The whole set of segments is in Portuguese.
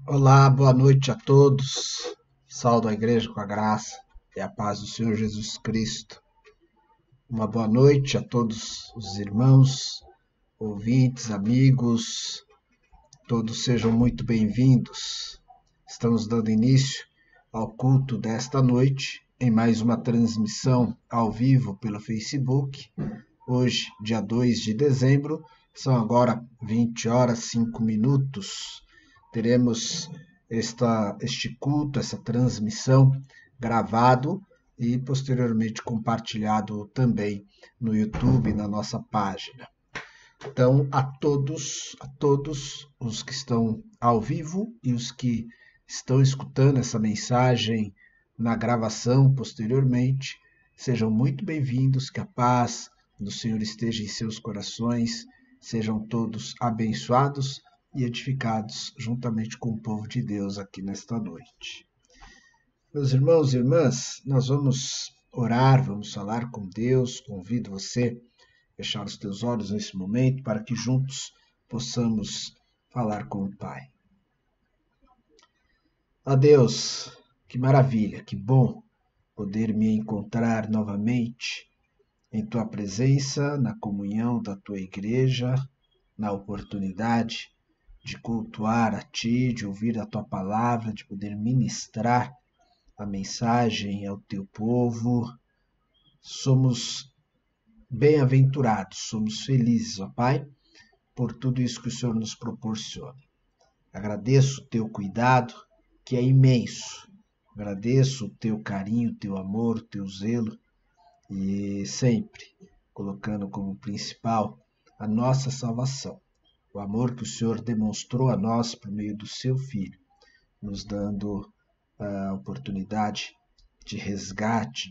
Olá, boa noite a todos. Saúdo a igreja com a graça e a paz do Senhor Jesus Cristo. Uma boa noite a todos os irmãos, ouvintes, amigos. Todos sejam muito bem-vindos. Estamos dando início ao culto desta noite em mais uma transmissão ao vivo pelo Facebook. Hoje, dia 2 de dezembro, são agora 20 horas 5 minutos. Teremos este culto, essa transmissão gravado e posteriormente compartilhado também no YouTube, na nossa página. Então, a todos os que estão ao vivo e os que estão escutando essa mensagem na gravação posteriormente, sejam muito bem-vindos, que a paz do Senhor esteja em seus corações, sejam todos abençoados e edificados juntamente com o povo de Deus aqui nesta noite. Meus irmãos e irmãs, nós vamos orar, vamos falar com Deus. Convido você a fechar os teus olhos nesse momento para que juntos possamos falar com o Pai. Ó Deus, que maravilha, que bom poder me encontrar novamente em Tua presença, na comunhão da Tua igreja, na oportunidade de cultuar a Ti, de ouvir a Tua palavra, de poder ministrar a mensagem ao Teu povo. Somos bem-aventurados, somos felizes, ó Pai, por tudo isso que o Senhor nos proporciona. Agradeço o Teu cuidado, que é imenso. Agradeço o Teu carinho, o Teu amor, o Teu zelo, e sempre colocando como principal a nossa salvação. O amor que o Senhor demonstrou a nós por meio do Seu Filho, nos dando a oportunidade de resgate,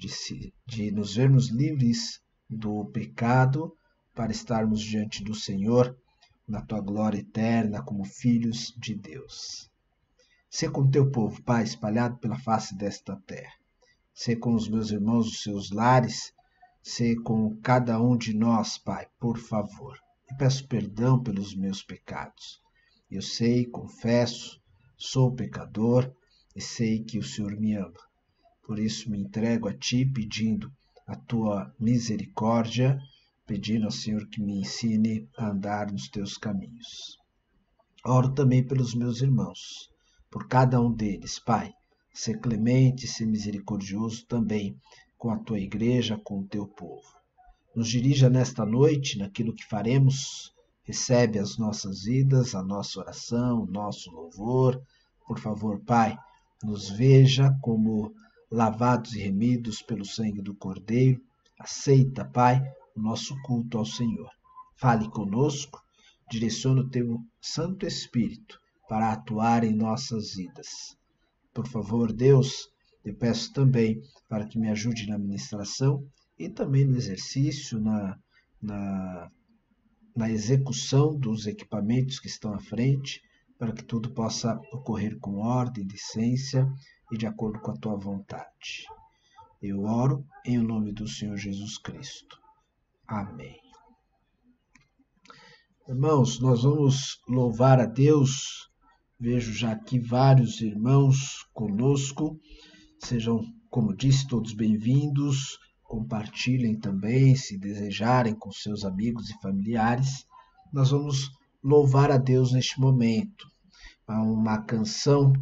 de nos vermos livres do pecado para estarmos diante do Senhor na Tua glória eterna como filhos de Deus. Sê com o Teu povo, Pai, espalhado pela face desta terra. Sê com os meus irmãos dos seus lares, sê com cada um de nós, Pai, por favor. E peço perdão pelos meus pecados. Eu sei, confesso, sou pecador e sei que o Senhor me ama. Por isso me entrego a Ti pedindo a Tua misericórdia, pedindo ao Senhor que me ensine a andar nos Teus caminhos. Oro também pelos meus irmãos, por cada um deles, Pai. Ser clemente, ser misericordioso também com a Tua igreja, com o Teu povo. Nos dirija nesta noite, naquilo que faremos, recebe as nossas vidas, a nossa oração, o nosso louvor. Por favor, Pai, nos veja como lavados e remidos pelo sangue do Cordeiro. Aceita, Pai, o nosso culto ao Senhor. Fale conosco, direciona o Teu Santo Espírito para atuar em nossas vidas. Por favor, Deus, eu peço também para que me ajude na ministração e também no exercício, na execução dos equipamentos que estão à frente, para que tudo possa ocorrer com ordem, decência e de acordo com a Tua vontade. Eu oro em nome do Senhor Jesus Cristo. Amém. Irmãos, nós vamos louvar a Deus. Vejo já aqui vários irmãos conosco. Sejam, como disse, todos bem-vindos. Compartilhem também, se desejarem, com seus amigos e familiares. Nós vamos louvar a Deus neste momento. Há uma canção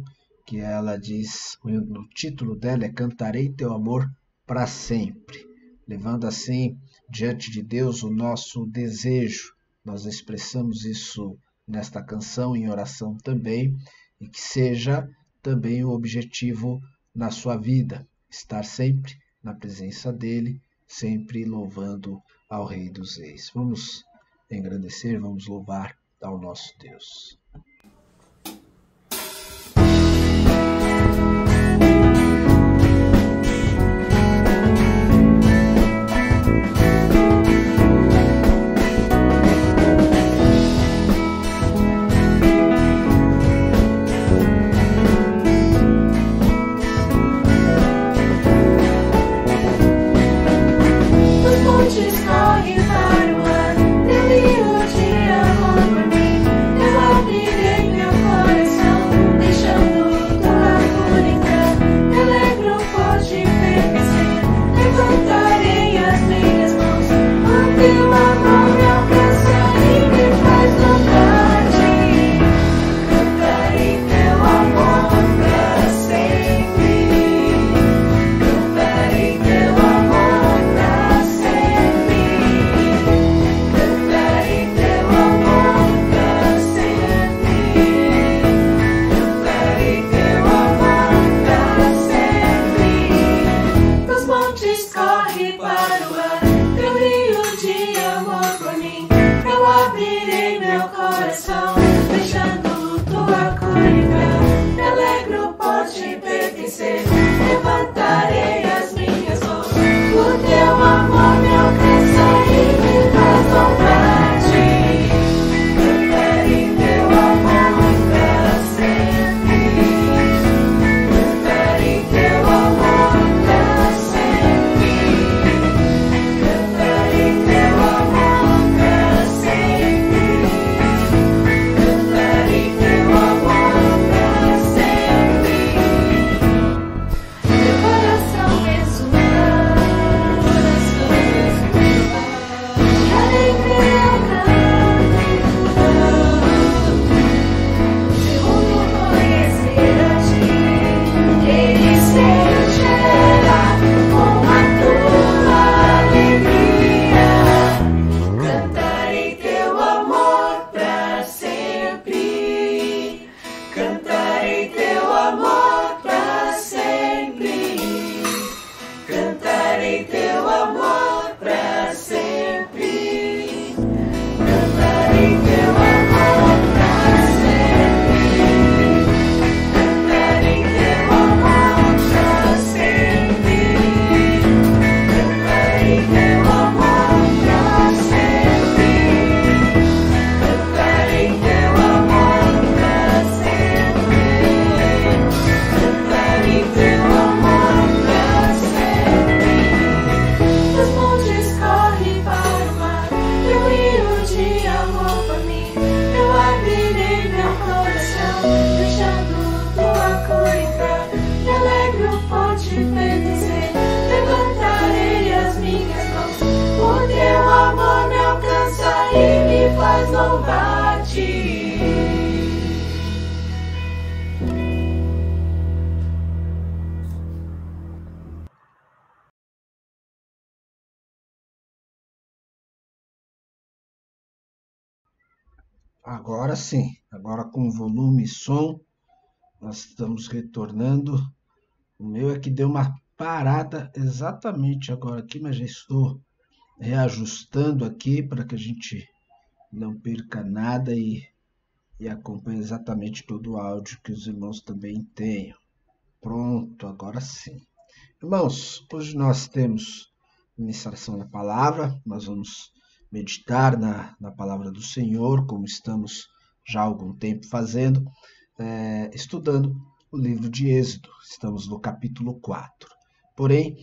que ela diz, no título dela é Cantarei Teu Amor para Sempre, levando assim diante de Deus o nosso desejo. Nós expressamos isso nesta canção em oração também, e que seja também o objetivo na sua vida, estar sempre na presença dele, sempre louvando ao Rei dos Reis. Vamos engrandecer, vamos louvar ao nosso Deus. Montes correm para o ar, teu rio de amor por mim, teu louvar-te. Agora sim, agora com volume e som, nós estamos retornando. O meu é que deu uma parada exatamente agora aqui, mas já estou reajustando aqui para que a gente não perca nada e acompanhe exatamente todo o áudio que os irmãos também tenham. Pronto, agora sim. Irmãos, hoje nós temos ministração da palavra, nós vamos meditar na palavra do Senhor, como estamos já há algum tempo fazendo, estudando o livro de Êxodo. Estamos no capítulo 4. Porém,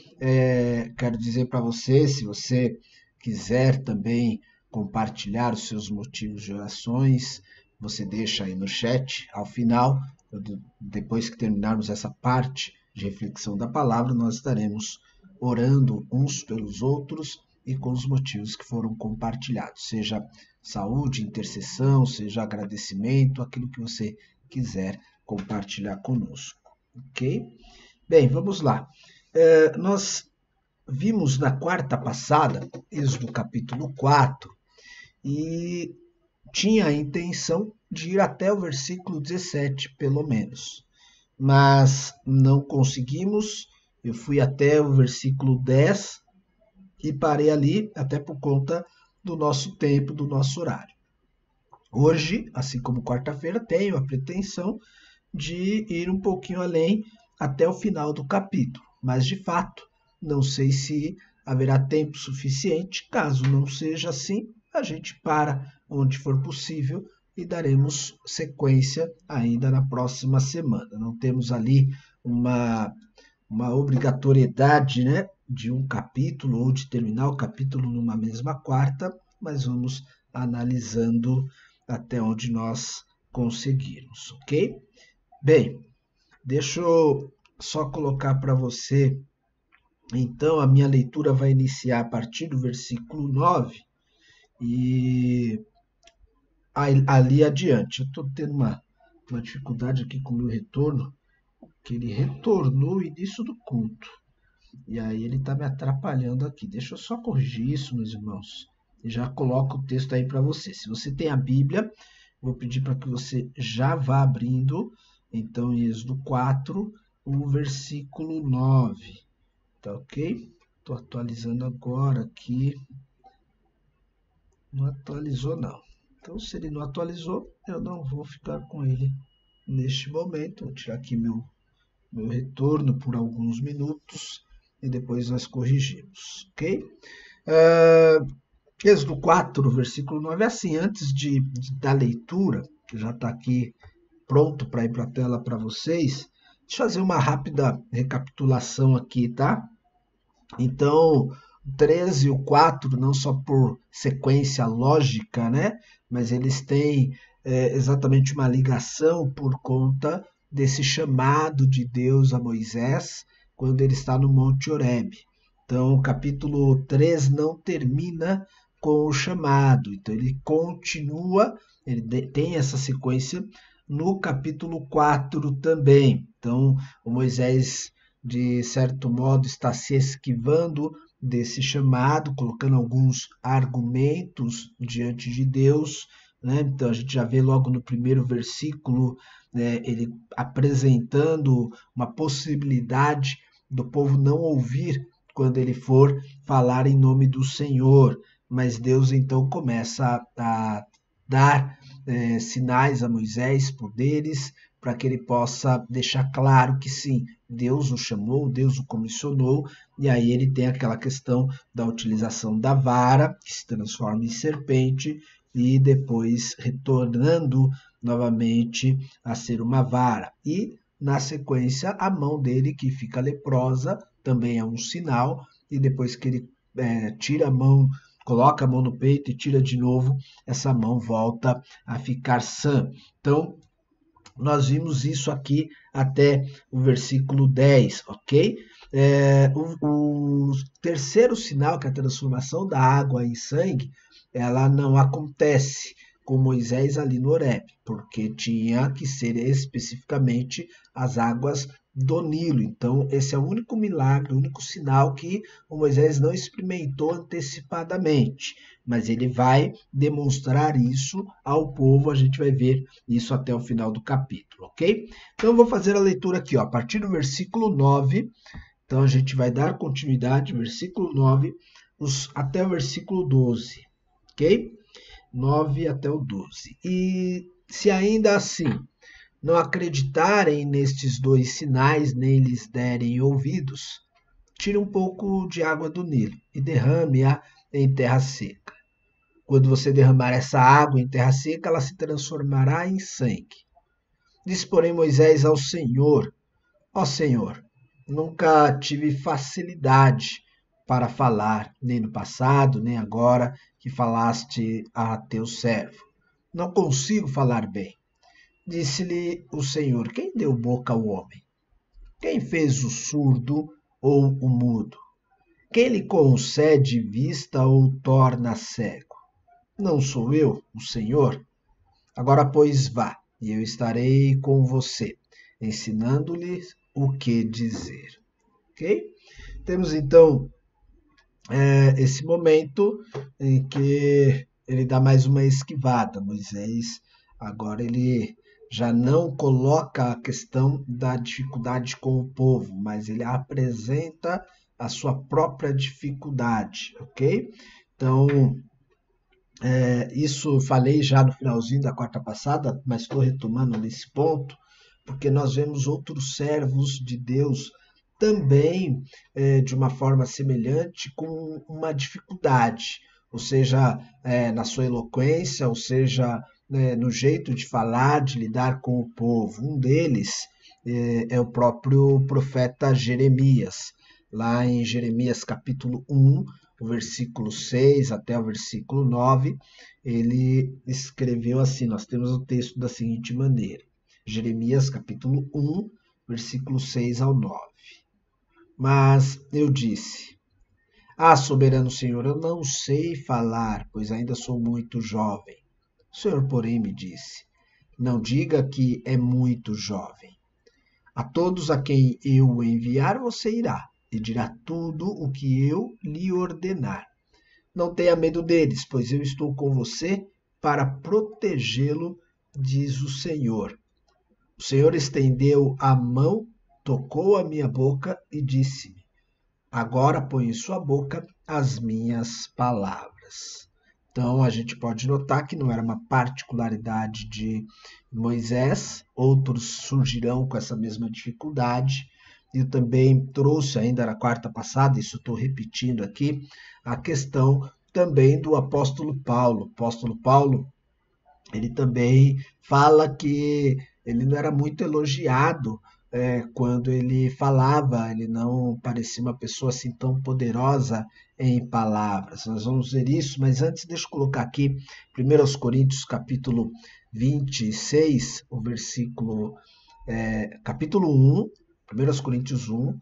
quero dizer para você, se você quiser também compartilhar os seus motivos de orações, você deixa aí no chat, ao final, depois que terminarmos essa parte de reflexão da palavra, nós estaremos orando uns pelos outros e com os motivos que foram compartilhados, seja saúde, intercessão, seja agradecimento, aquilo que você quiser compartilhar conosco, ok? Bem, vamos lá. Nós vimos na quarta passada, Êxodo capítulo 4, e tinha a intenção de ir até o versículo 17, pelo menos. Mas não conseguimos. Eu fui até o versículo 10 e parei ali, até por conta do nosso tempo, do nosso horário. Hoje, assim como quarta-feira, tenho a pretensão de ir um pouquinho além até o final do capítulo, mas de fato, não sei se haverá tempo suficiente. Caso não seja assim, a gente para onde for possível e daremos sequência ainda na próxima semana. Não temos ali uma obrigatoriedade, né, de um capítulo ou de terminar o capítulo numa mesma quarta, mas vamos analisando até onde nós conseguirmos, ok? Bem, deixa eu só colocar para você. Então, a minha leitura vai iniciar a partir do versículo 9 e ali adiante. Eu estou tendo uma dificuldade aqui com o meu retorno, que ele retornou o início do culto. E aí ele está me atrapalhando aqui. Deixa eu só corrigir isso, meus irmãos. E já coloco o texto aí para você. Se você tem a Bíblia, vou pedir para que você já vá abrindo. Então, em Êxodo 4, o versículo 9. Tá ok? Estou atualizando agora aqui. Não atualizou, não. Então, se ele não atualizou, eu não vou ficar com ele neste momento. Vou tirar aqui meu retorno por alguns minutos e depois nós corrigimos, ok? Êxodo 4, versículo 9, é assim, antes da leitura, que já está aqui pronto para ir para a tela para vocês, deixa eu fazer uma rápida recapitulação aqui, tá? Então, o 13 e o 4, não só por sequência lógica, né? Mas eles têm exatamente uma ligação por conta desse chamado de Deus a Moisés quando ele está no Monte Horebe. Então, o capítulo 3 não termina com o chamado, então ele continua, ele tem essa sequência no capítulo 4 também. Então, o Moisés, de certo modo, está se esquivando desse chamado, colocando alguns argumentos diante de Deus, né? Então, a gente já vê logo no primeiro versículo, né, ele apresentando uma possibilidade do povo não ouvir quando ele for falar em nome do Senhor, mas Deus então começa a dar sinais a Moisés, poderes, para que ele possa deixar claro que sim, Deus o chamou, Deus o comissionou, e aí ele tem aquela questão da utilização da vara, que se transforma em serpente, e depois retornando novamente a ser uma vara. E, na sequência, a mão dele, que fica leprosa, também é um sinal, e depois que ele tira a mão, coloca a mão no peito e tira de novo, essa mão volta a ficar sã. Então, nós vimos isso aqui até o versículo 10, ok? O terceiro sinal, que é a transformação da água em sangue, ela não acontece com Moisés ali no Horebe, porque tinha que ser especificamente as águas do Nilo. Então, esse é o único milagre, o único sinal que o Moisés não experimentou antecipadamente, mas ele vai demonstrar isso ao povo, a gente vai ver isso até o final do capítulo, ok? Então, eu vou fazer a leitura aqui, ó, a partir do versículo 9. Então, a gente vai dar continuidade, versículo 9, até o versículo 12, ok? 9 até o 12. E se ainda assim não acreditarem nestes dois sinais, nem lhes derem ouvidos, tire um pouco de água do Nilo e derrame-a em terra seca. Quando você derramar essa água em terra seca, ela se transformará em sangue. Disse, porém, Moisés ao Senhor: ó Senhor, nunca tive facilidade para falar, nem no passado, nem agora que falaste a teu servo. Não consigo falar bem. Disse-lhe o Senhor: quem deu boca ao homem? Quem fez o surdo ou o mudo? Quem lhe concede vista ou torna cego? Não sou eu, o Senhor? Agora, pois, vá, e eu estarei com você, ensinando-lhe o que dizer. Ok? Temos então esse momento em que ele dá mais uma esquivada. Moisés, agora ele já não coloca a questão da dificuldade com o povo, mas ele apresenta a sua própria dificuldade, ok? Então, isso falei já no finalzinho da quarta passada, mas estou retomando nesse ponto, porque nós vemos outros servos de Deus também de uma forma semelhante com uma dificuldade, ou seja, na sua eloquência, ou seja, no jeito de falar, de lidar com o povo. Um deles é o próprio profeta Jeremias, lá em Jeremias capítulo 1, o versículo 6 até o versículo 9, ele escreveu assim, nós temos o texto da seguinte maneira, Jeremias capítulo 1, versículo 6 ao 9. Mas eu disse: ah, soberano Senhor, eu não sei falar, pois ainda sou muito jovem. O Senhor, porém, me disse: não diga que é muito jovem. A todos a quem eu o enviar, você irá e dirá tudo o que eu lhe ordenar. Não tenha medo deles, pois eu estou com você para protegê-lo, diz o Senhor. O Senhor estendeu a mão, tocou a minha boca e disse-me: agora põe em sua boca as minhas palavras. Então a gente pode notar que não era uma particularidade de Moisés, outros surgirão com essa mesma dificuldade. Eu também trouxe ainda na quarta passada, isso estou repetindo aqui, a questão também do apóstolo Paulo. O apóstolo Paulo, ele também fala que ele não era muito elogiado quando ele falava, ele não parecia uma pessoa assim tão poderosa em palavras. Nós vamos ver isso, mas antes deixa eu colocar aqui 1 Coríntios capítulo 26, o versículo, capítulo 1, 1 Coríntios 1,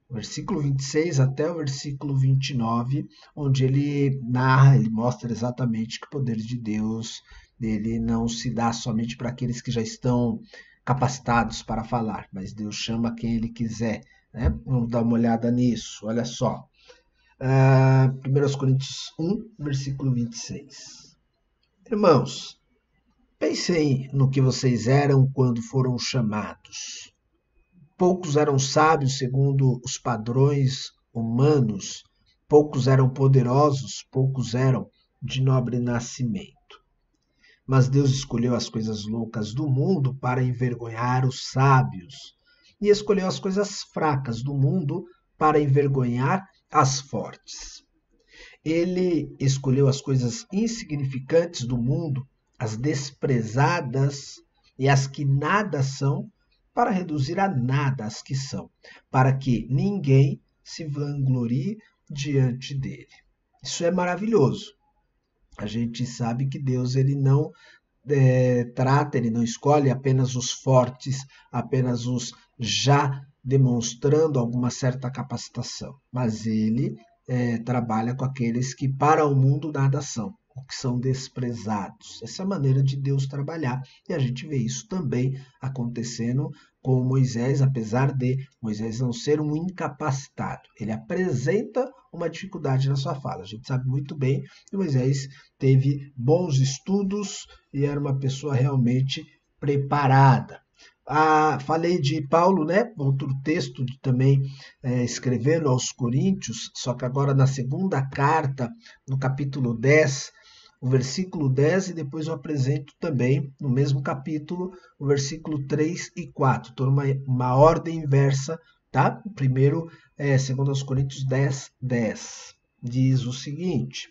versículo 26 até o versículo 29, onde ele narra, ele mostra exatamente que o poder de Deus ele não se dá somente para aqueles que já estão capacitados para falar, mas Deus chama quem Ele quiser. Né? Vamos dar uma olhada nisso, olha só. 1 Coríntios 1, versículo 26. Irmãos, pensem no que vocês eram quando foram chamados. Poucos eram sábios segundo os padrões humanos, poucos eram poderosos, poucos eram de nobre nascimento. Mas Deus escolheu as coisas loucas do mundo para envergonhar os sábios, e escolheu as coisas fracas do mundo para envergonhar as fortes. Ele escolheu as coisas insignificantes do mundo, as desprezadas e as que nada são, para reduzir a nada as que são, para que ninguém se vanglorie diante dele. Isso é maravilhoso. A gente sabe que Deus ele não trata, ele não escolhe apenas os fortes, apenas os já demonstrando alguma certa capacitação, mas ele trabalha com aqueles que para o mundo nada são, o que são desprezados. Essa é a maneira de Deus trabalhar, e a gente vê isso também acontecendo com Moisés, apesar de Moisés não ser um incapacitado. Ele apresenta uma dificuldade na sua fala. A gente sabe muito bem que Moisés teve bons estudos e era uma pessoa realmente preparada. Falei de Paulo, né? Outro texto também escrevendo aos Coríntios, só que agora na segunda carta, no capítulo 10, o versículo 10, e depois eu apresento também, no mesmo capítulo, o versículo 3 e 4. Estou numa ordem inversa, tá? Primeiro, 2 Coríntios 10, 10. Diz o seguinte: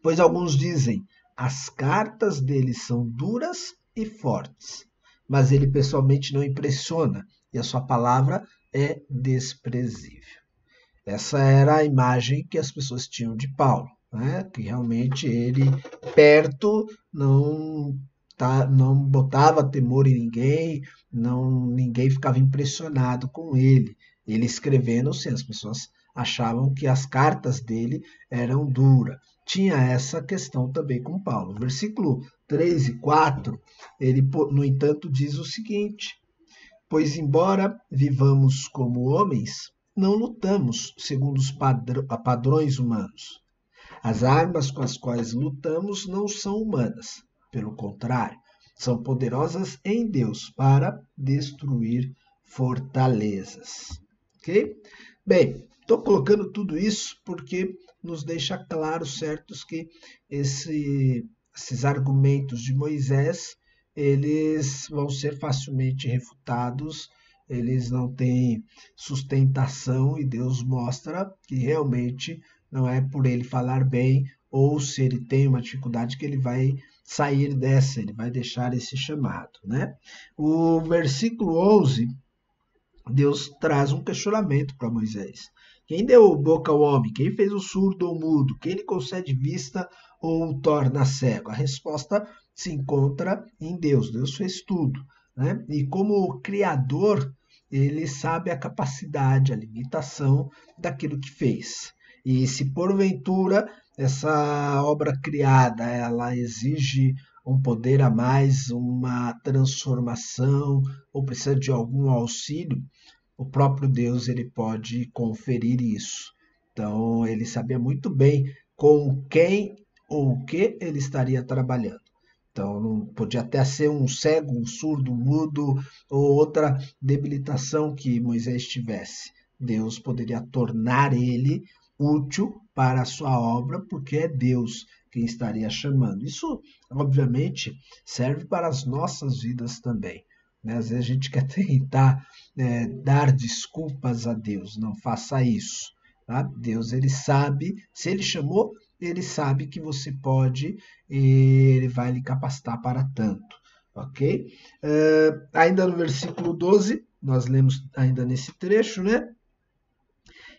pois alguns dizem, as cartas dele são duras e fortes, mas ele pessoalmente não impressiona, e a sua palavra é desprezível. Essa era a imagem que as pessoas tinham de Paulo, né? Que realmente ele, perto, não botava temor em ninguém, ninguém ficava impressionado com ele. Ele escrevendo, sim, as pessoas achavam que as cartas dele eram duras. Tinha essa questão também com Paulo. Versículo 3 e 4, ele, no entanto, diz o seguinte: pois embora vivamos como homens, não lutamos segundo os padrões humanos. As armas com as quais lutamos não são humanas, pelo contrário, são poderosas em Deus para destruir fortalezas. Ok? Bem, estou colocando tudo isso porque nos deixa claro, certos, que esses argumentos de Moisés, eles vão ser facilmente refutados, eles não têm sustentação, e Deus mostra que realmente não é por ele falar bem, ou se ele tem uma dificuldade, que ele vai sair dessa, ele vai deixar esse chamado, né? O versículo 11, Deus traz um questionamento para Moisés. Quem deu boca ao homem? Quem fez o surdo ou mudo? Quem lhe concede vista ou o torna cego? A resposta se encontra em Deus. Deus fez tudo, né? E como Criador, ele sabe a capacidade, a limitação daquilo que fez. E se porventura essa obra criada, ela exige um poder a mais, uma transformação, ou precisa de algum auxílio, o próprio Deus, ele pode conferir isso. Então, ele sabia muito bem com quem ou o que ele estaria trabalhando. Então, não podia até ser um cego, um surdo, um mudo, ou outra debilitação que Moisés tivesse. Deus poderia tornar ele útil para a sua obra, porque é Deus quem estaria chamando. Isso, obviamente, serve para as nossas vidas também. Às vezes a gente quer tentar dar desculpas a Deus. Não faça isso. Tá? Deus, ele sabe, se ele chamou, ele sabe que você pode, e ele vai lhe capacitar para tanto. Ok? Ainda no versículo 12, nós lemos ainda nesse trecho, né?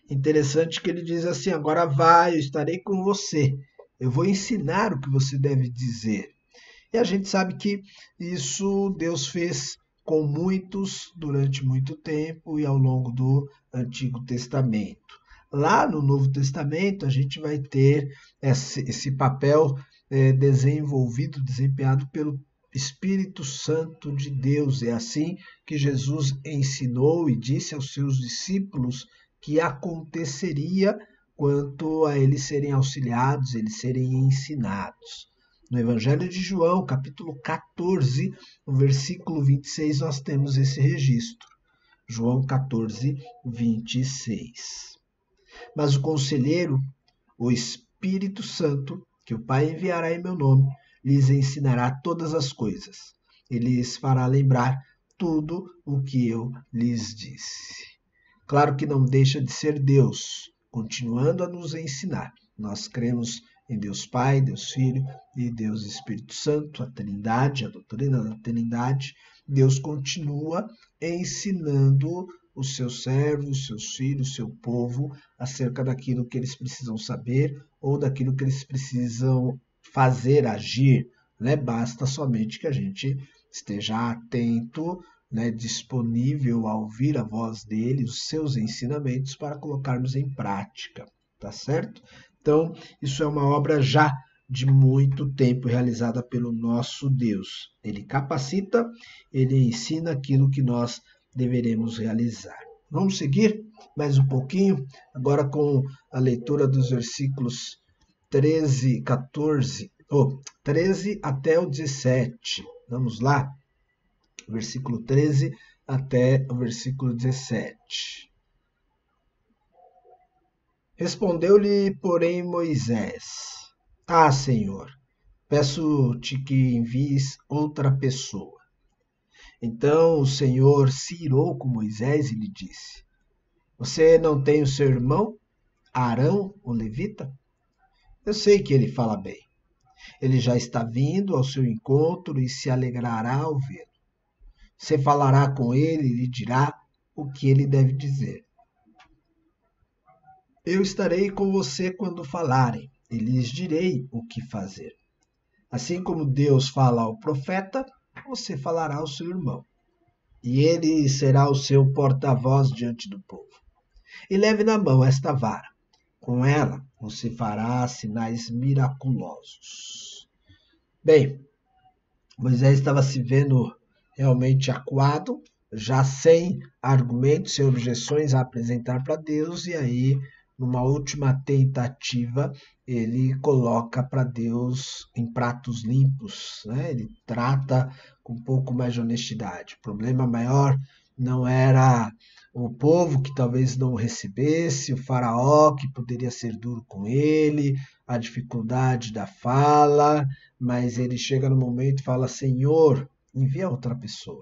Interessante que ele diz assim: agora vai, eu estarei com você. Eu vou ensinar o que você deve dizer. E a gente sabe que isso Deus fez com muitos durante muito tempo e ao longo do Antigo Testamento. Lá no Novo Testamento, a gente vai ter esse papel desempenhado pelo Espírito Santo de Deus. É assim que Jesus ensinou e disse aos seus discípulos que aconteceria quanto a eles serem auxiliados, eles serem ensinados. No Evangelho de João, capítulo 14, no versículo 26, nós temos esse registro. João 14, 26. Mas o conselheiro, o Espírito Santo, que o Pai enviará em meu nome, lhes ensinará todas as coisas. Ele lhes fará lembrar tudo o que eu lhes disse. Claro que não deixa de ser Deus, continuando a nos ensinar. Nós cremos em Deus Pai, Deus Filho e Deus Espírito Santo, a Trindade, a doutrina da Trindade. Deus continua ensinando os seus servos, os seus filhos, o seu povo, acerca daquilo que eles precisam saber ou daquilo que eles precisam fazer, agir. Né? Basta somente que a gente esteja atento, né, disponível a ouvir a voz dele, os seus ensinamentos, para colocarmos em prática, tá certo? Então, isso é uma obra já de muito tempo realizada pelo nosso Deus. Ele capacita, ele ensina aquilo que nós deveremos realizar. Vamos seguir mais um pouquinho, agora com a leitura dos versículos 13, 14, 13 até o 17. Vamos lá, versículo 13 até o versículo 17. Respondeu-lhe, porém, Moisés: Ah, Senhor, peço-te que envies outra pessoa. Então o Senhor se irou com Moisés e lhe disse: Você não tem o seu irmão, Arão, o levita? Eu sei que ele fala bem. Ele já está vindo ao seu encontro e se alegrará ao vê-lo. Você falará com ele e lhe dirá o que ele deve dizer. Eu estarei com você quando falarem, e lhes direi o que fazer. Assim como Deus fala ao profeta, você falará ao seu irmão, e ele será o seu porta-voz diante do povo. E leve na mão esta vara. Com ela você fará sinais miraculosos. Bem, Moisés estava se vendo realmente acuado, já sem argumentos, sem objeções a apresentar para Deus, e aí, numa última tentativa, ele coloca para Deus em pratos limpos, né? Ele trata com um pouco mais de honestidade. O problema maior não era o povo que talvez não o recebesse, o faraó que poderia ser duro com ele, a dificuldade da fala, mas ele chega no momento e fala: Senhor, envia outra pessoa.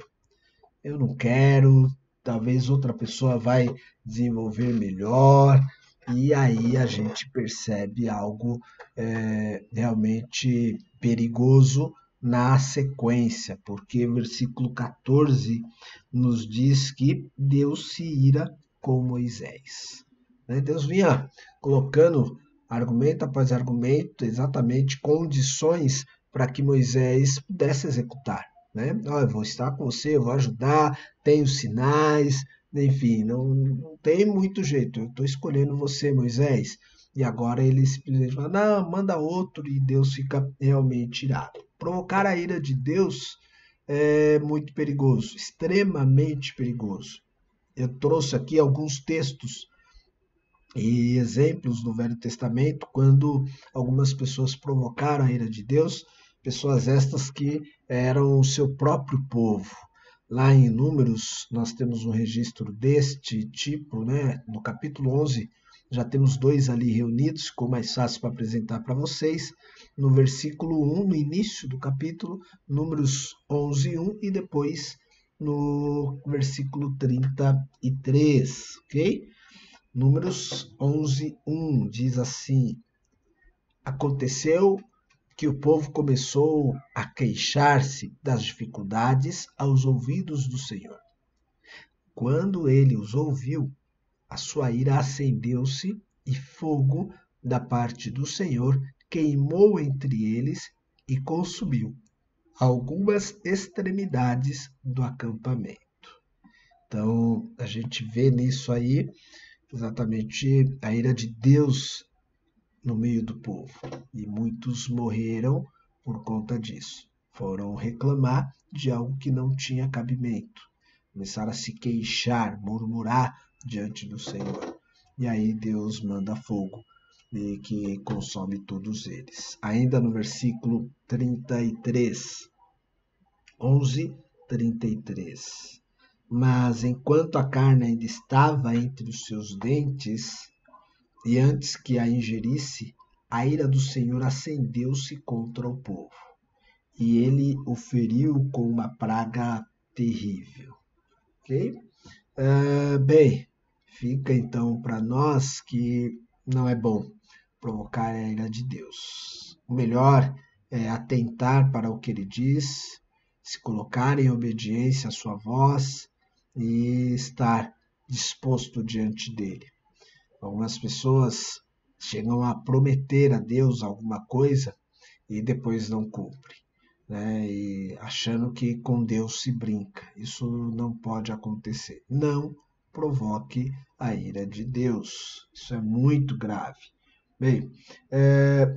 Eu não quero, talvez outra pessoa vai desenvolver melhor. E aí a gente percebe algo realmente perigoso na sequência, porque o versículo 14 nos diz que Deus se ira com Moisés. Deus vinha colocando argumento após argumento, exatamente condições para que Moisés pudesse executar. Eu vou estar com você, eu vou ajudar, tenho sinais, enfim, não tem muito jeito, eu estou escolhendo você, Moisés. E agora ele simplesmente fala: não, manda outro, e Deus fica realmente irado. Provocar a ira de Deus é muito perigoso, extremamente perigoso. Eu trouxe aqui alguns textos e exemplos do Velho Testamento, quando algumas pessoas provocaram a ira de Deus, pessoas estas que eram o seu próprio povo. Lá em Números, nós temos um registro deste tipo, no capítulo 11, já temos dois ali reunidos, ficou mais fácil para apresentar para vocês. No versículo 1, no início do capítulo, Números 11, 1, e depois no versículo 33, ok? Números 11, 1 diz assim: Aconteceu que o povo começou a queixar-se das dificuldades aos ouvidos do Senhor. Quando ele os ouviu, a sua ira acendeu-se e fogo da parte do Senhor queimou entre eles e consumiu algumas extremidades do acampamento. Então, a gente vê nisso aí exatamente a ira de Deus no meio do povo. E muitos morreram por conta disso. Foram reclamar de algo que não tinha cabimento. Começaram a se queixar, murmurar diante do Senhor. E aí Deus manda fogo e que consome todos eles. Ainda no versículo 33, 11, 33. Mas enquanto a carne ainda estava entre os seus dentes, e antes que a ingerisse, a ira do Senhor acendeu-se contra o povo, e ele o feriu com uma praga terrível. Ok? Bem, fica então para nós que não é bom provocar a ira de Deus. O melhor é atentar para o que ele diz, se colocar em obediência à sua voz e estar disposto diante dele. Algumas pessoas chegam a prometer a Deus alguma coisa e depois não cumprem, e achando que com Deus se brinca. Isso não pode acontecer. Não provoque a ira de Deus. Isso é muito grave. Bem,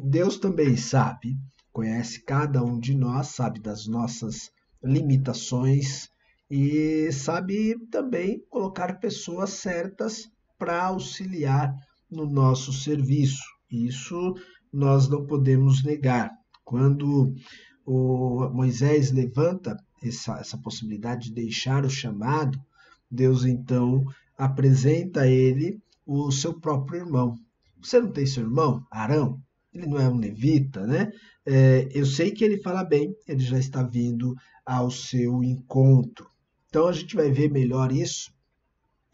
Deus também sabe, conhece cada um de nós, sabe das nossas limitações e sabe também colocar pessoas certas para auxiliar no nosso serviço. Isso nós não podemos negar. Quando o Moisés levanta essa possibilidade de deixar o chamado, Deus então apresenta a ele o seu próprio irmão. Você não tem seu irmão, Arão? Ele não é um levita, né? Eu sei que ele fala bem, ele já está vindo ao seu encontro. Então a gente vai ver melhor isso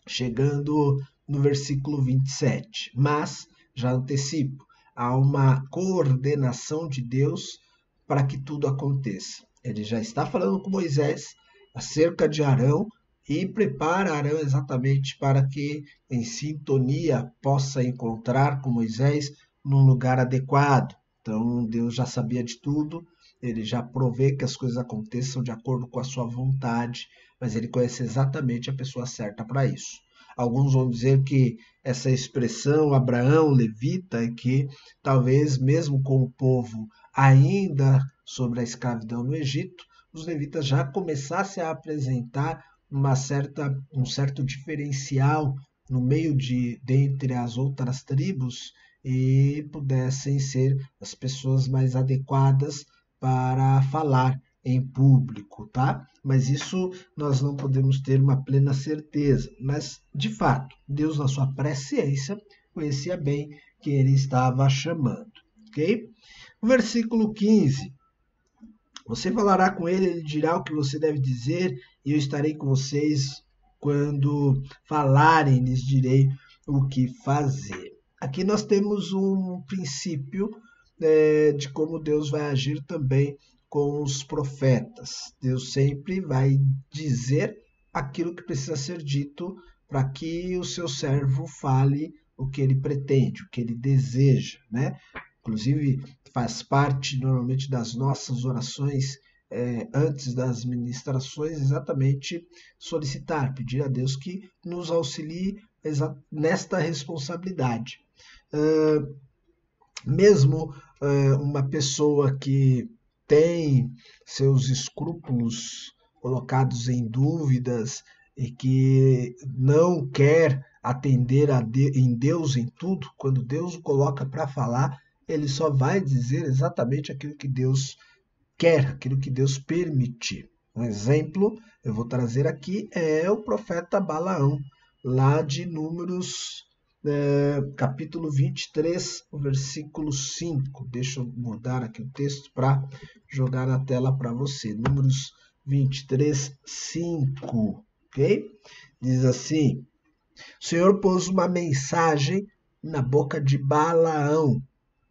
chegando no versículo 27. Mas, já antecipo, há uma coordenação de Deus para que tudo aconteça. Ele já está falando com Moisés acerca de Arão e prepara Arão exatamente para que, em sintonia, possa encontrar com Moisés num lugar adequado. Então, Deus já sabia de tudo, ele já provê que as coisas aconteçam de acordo com a sua vontade, mas ele conhece exatamente a pessoa certa para isso. Alguns vão dizer que essa expressão Abraão, levita, é que talvez mesmo com o povo ainda sobre a escravidão no Egito, os levitas já começassem a apresentar um certo diferencial no meio dentre as outras tribos e pudessem ser as pessoas mais adequadas para falar em público, tá? Mas isso nós não podemos ter uma plena certeza. Mas, de fato, Deus, na sua presciência, conhecia bem quem ele estava chamando, ok? O versículo 15. Você falará com ele, ele dirá o que você deve dizer, e eu estarei com vocês quando falarem, lhes direi o que fazer. Aqui nós temos um princípio de como Deus vai agir também com os profetas. Deus sempre vai dizer aquilo que precisa ser dito para que o seu servo fale o que ele pretende, o que ele deseja, né? Inclusive, faz parte normalmente das nossas orações antes das ministrações, exatamente solicitar, pedir a Deus que nos auxilie nesta responsabilidade. Mesmo uma pessoa que tem seus escrúpulos colocados em dúvidas e que não quer atender em Deus em tudo, quando Deus o coloca para falar, ele só vai dizer exatamente aquilo que Deus quer, aquilo que Deus permitir. Um exemplo eu vou trazer aqui é o profeta Balaão, lá de Números capítulo 23, versículo 5. Deixa eu mudar aqui o texto para jogar na tela para você. Números 23, 5. Ok? Diz assim: o Senhor pôs uma mensagem na boca de Balaão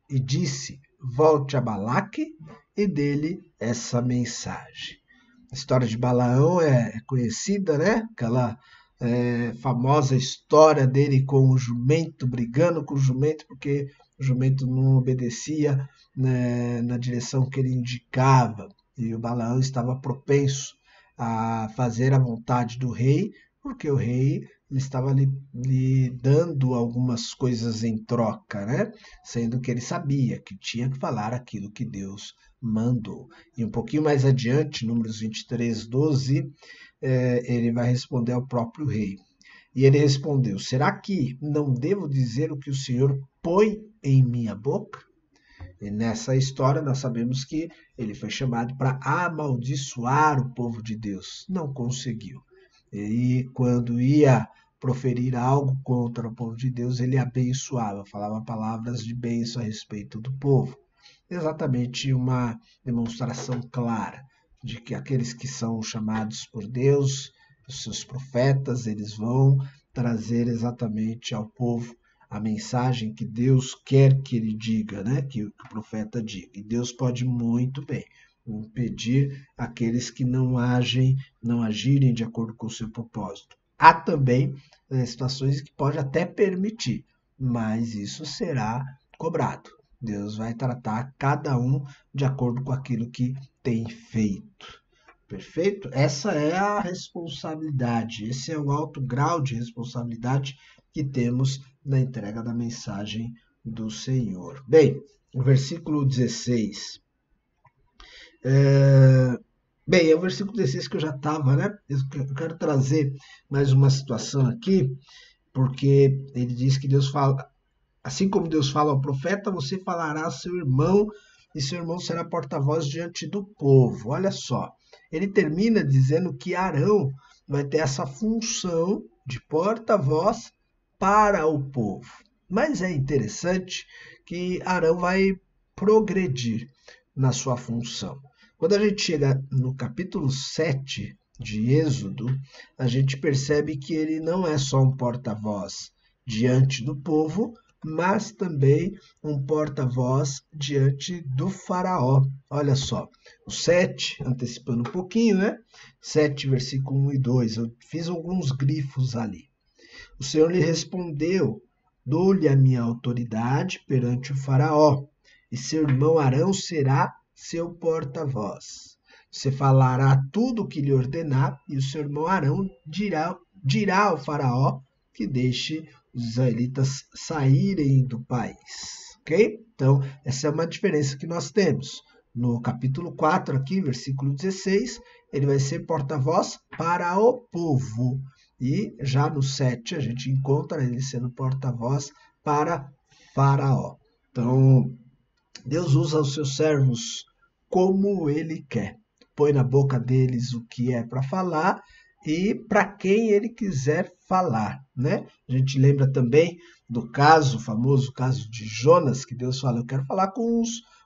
e disse: volte a Balaque e dele essa mensagem. A história de Balaão é conhecida, né? Aquela famosa história dele com o jumento, brigando com o jumento, porque o jumento não obedecia, né, na direção que ele indicava. E o Balaão estava propenso a fazer a vontade do rei, porque o rei ele estava lhe dando algumas coisas em troca, né? Sendo que ele sabia que tinha que falar aquilo que Deus mandou. E um pouquinho mais adiante, Números 23, 12, ele vai responder ao próprio rei. E ele respondeu: será que não devo dizer o que o Senhor põe em minha boca? E nessa história nós sabemos que ele foi chamado para amaldiçoar o povo de Deus. Não conseguiu. E quando ia proferir algo contra o povo de Deus, ele abençoava, falava palavras de bênção a respeito do povo. Exatamente uma demonstração clara de que aqueles que são chamados por Deus, os seus profetas, eles vão trazer exatamente ao povo a mensagem que Deus quer que ele diga, né? Que o profeta diga. E Deus pode muito bem impedir aqueles que não agirem de acordo com o seu propósito. Há também situações que pode até permitir, mas isso será cobrado. Deus vai tratar cada um de acordo com aquilo que tem feito. Perfeito? Essa é a responsabilidade, esse é o alto grau de responsabilidade que temos na entrega da mensagem do Senhor. Bem, o versículo 16. Bem, é o versículo 16 que eu já estava, né? Eu quero trazer mais uma situação aqui, porque ele diz que Deus fala, assim como Deus fala ao profeta, você falará ao seu irmão, e seu irmão será porta-voz diante do povo. Olha só, ele termina dizendo que Arão vai ter essa função de porta-voz para o povo. Mas é interessante que Arão vai progredir na sua função. Quando a gente chega no capítulo 7 de Êxodo, a gente percebe que ele não é só um porta-voz diante do povo, mas também um porta-voz diante do faraó. Olha só, o 7, antecipando um pouquinho, né? 7, versículo 1 e 2, eu fiz alguns grifos ali. O Senhor lhe respondeu, dou-lhe a minha autoridade perante o faraó, e seu irmão Arão será seu porta-voz. Você falará tudo o que lhe ordenar, e o seu irmão Arão dirá ao faraó que deixe os israelitas saírem do país. Ok? Então, essa é uma diferença que nós temos. No capítulo 4, aqui, versículo 16, ele vai ser porta-voz para o povo. E já no 7, a gente encontra ele sendo porta-voz para Faraó. Então, Deus usa os seus servos como ele quer. Põe na boca deles o que é para falar e para quem ele quiser falar, né? A gente lembra também do caso, o famoso caso de Jonas, que Deus fala, eu quero falar com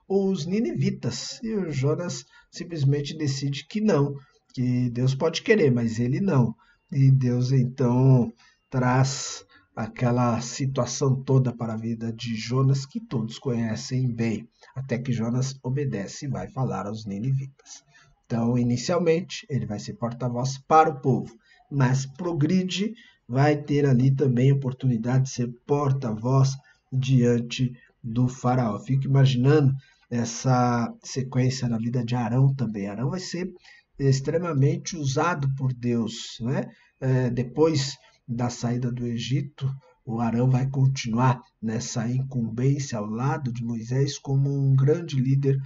os ninivitas. E o Jonas simplesmente decide que não, que Deus pode querer, mas ele não. E Deus então traz aquela situação toda para a vida de Jonas que todos conhecem bem, até que Jonas obedece e vai falar aos ninivitas. Então, inicialmente, ele vai ser porta-voz para o povo, mas progride, vai ter ali também a oportunidade de ser porta-voz diante do faraó. Fico imaginando essa sequência na vida de Arão também. Arão vai ser extremamente usado por Deus, né? Depois da saída do Egito, o Arão vai continuar nessa incumbência ao lado de Moisés como um grande líder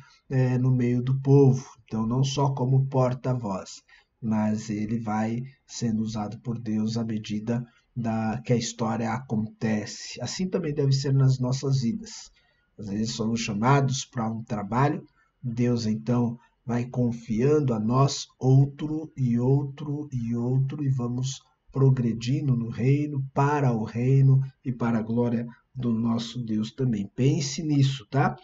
no meio do povo. Então, não só como porta-voz, mas ele vai sendo usado por Deus à medida que a história acontece. Assim também deve ser nas nossas vidas. Às vezes somos chamados para um trabalho, Deus então vai confiando a nós outro e outro e outro, e vamos progredindo no reino, para o reino e para a glória do nosso Deus também. Pense nisso, tá?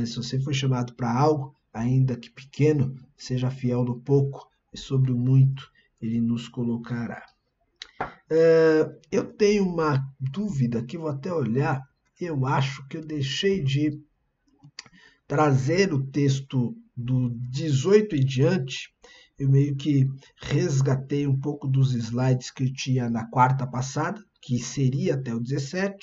Se você foi chamado para algo, ainda que pequeno, seja fiel no pouco, e sobre o muito ele nos colocará. Eu tenho uma dúvida que vou até olhar, eu acho que eu deixei de trazer o texto do 18 em diante. Eu meio que resgatei um pouco dos slides que eu tinha na quarta passada, que seria até o 17,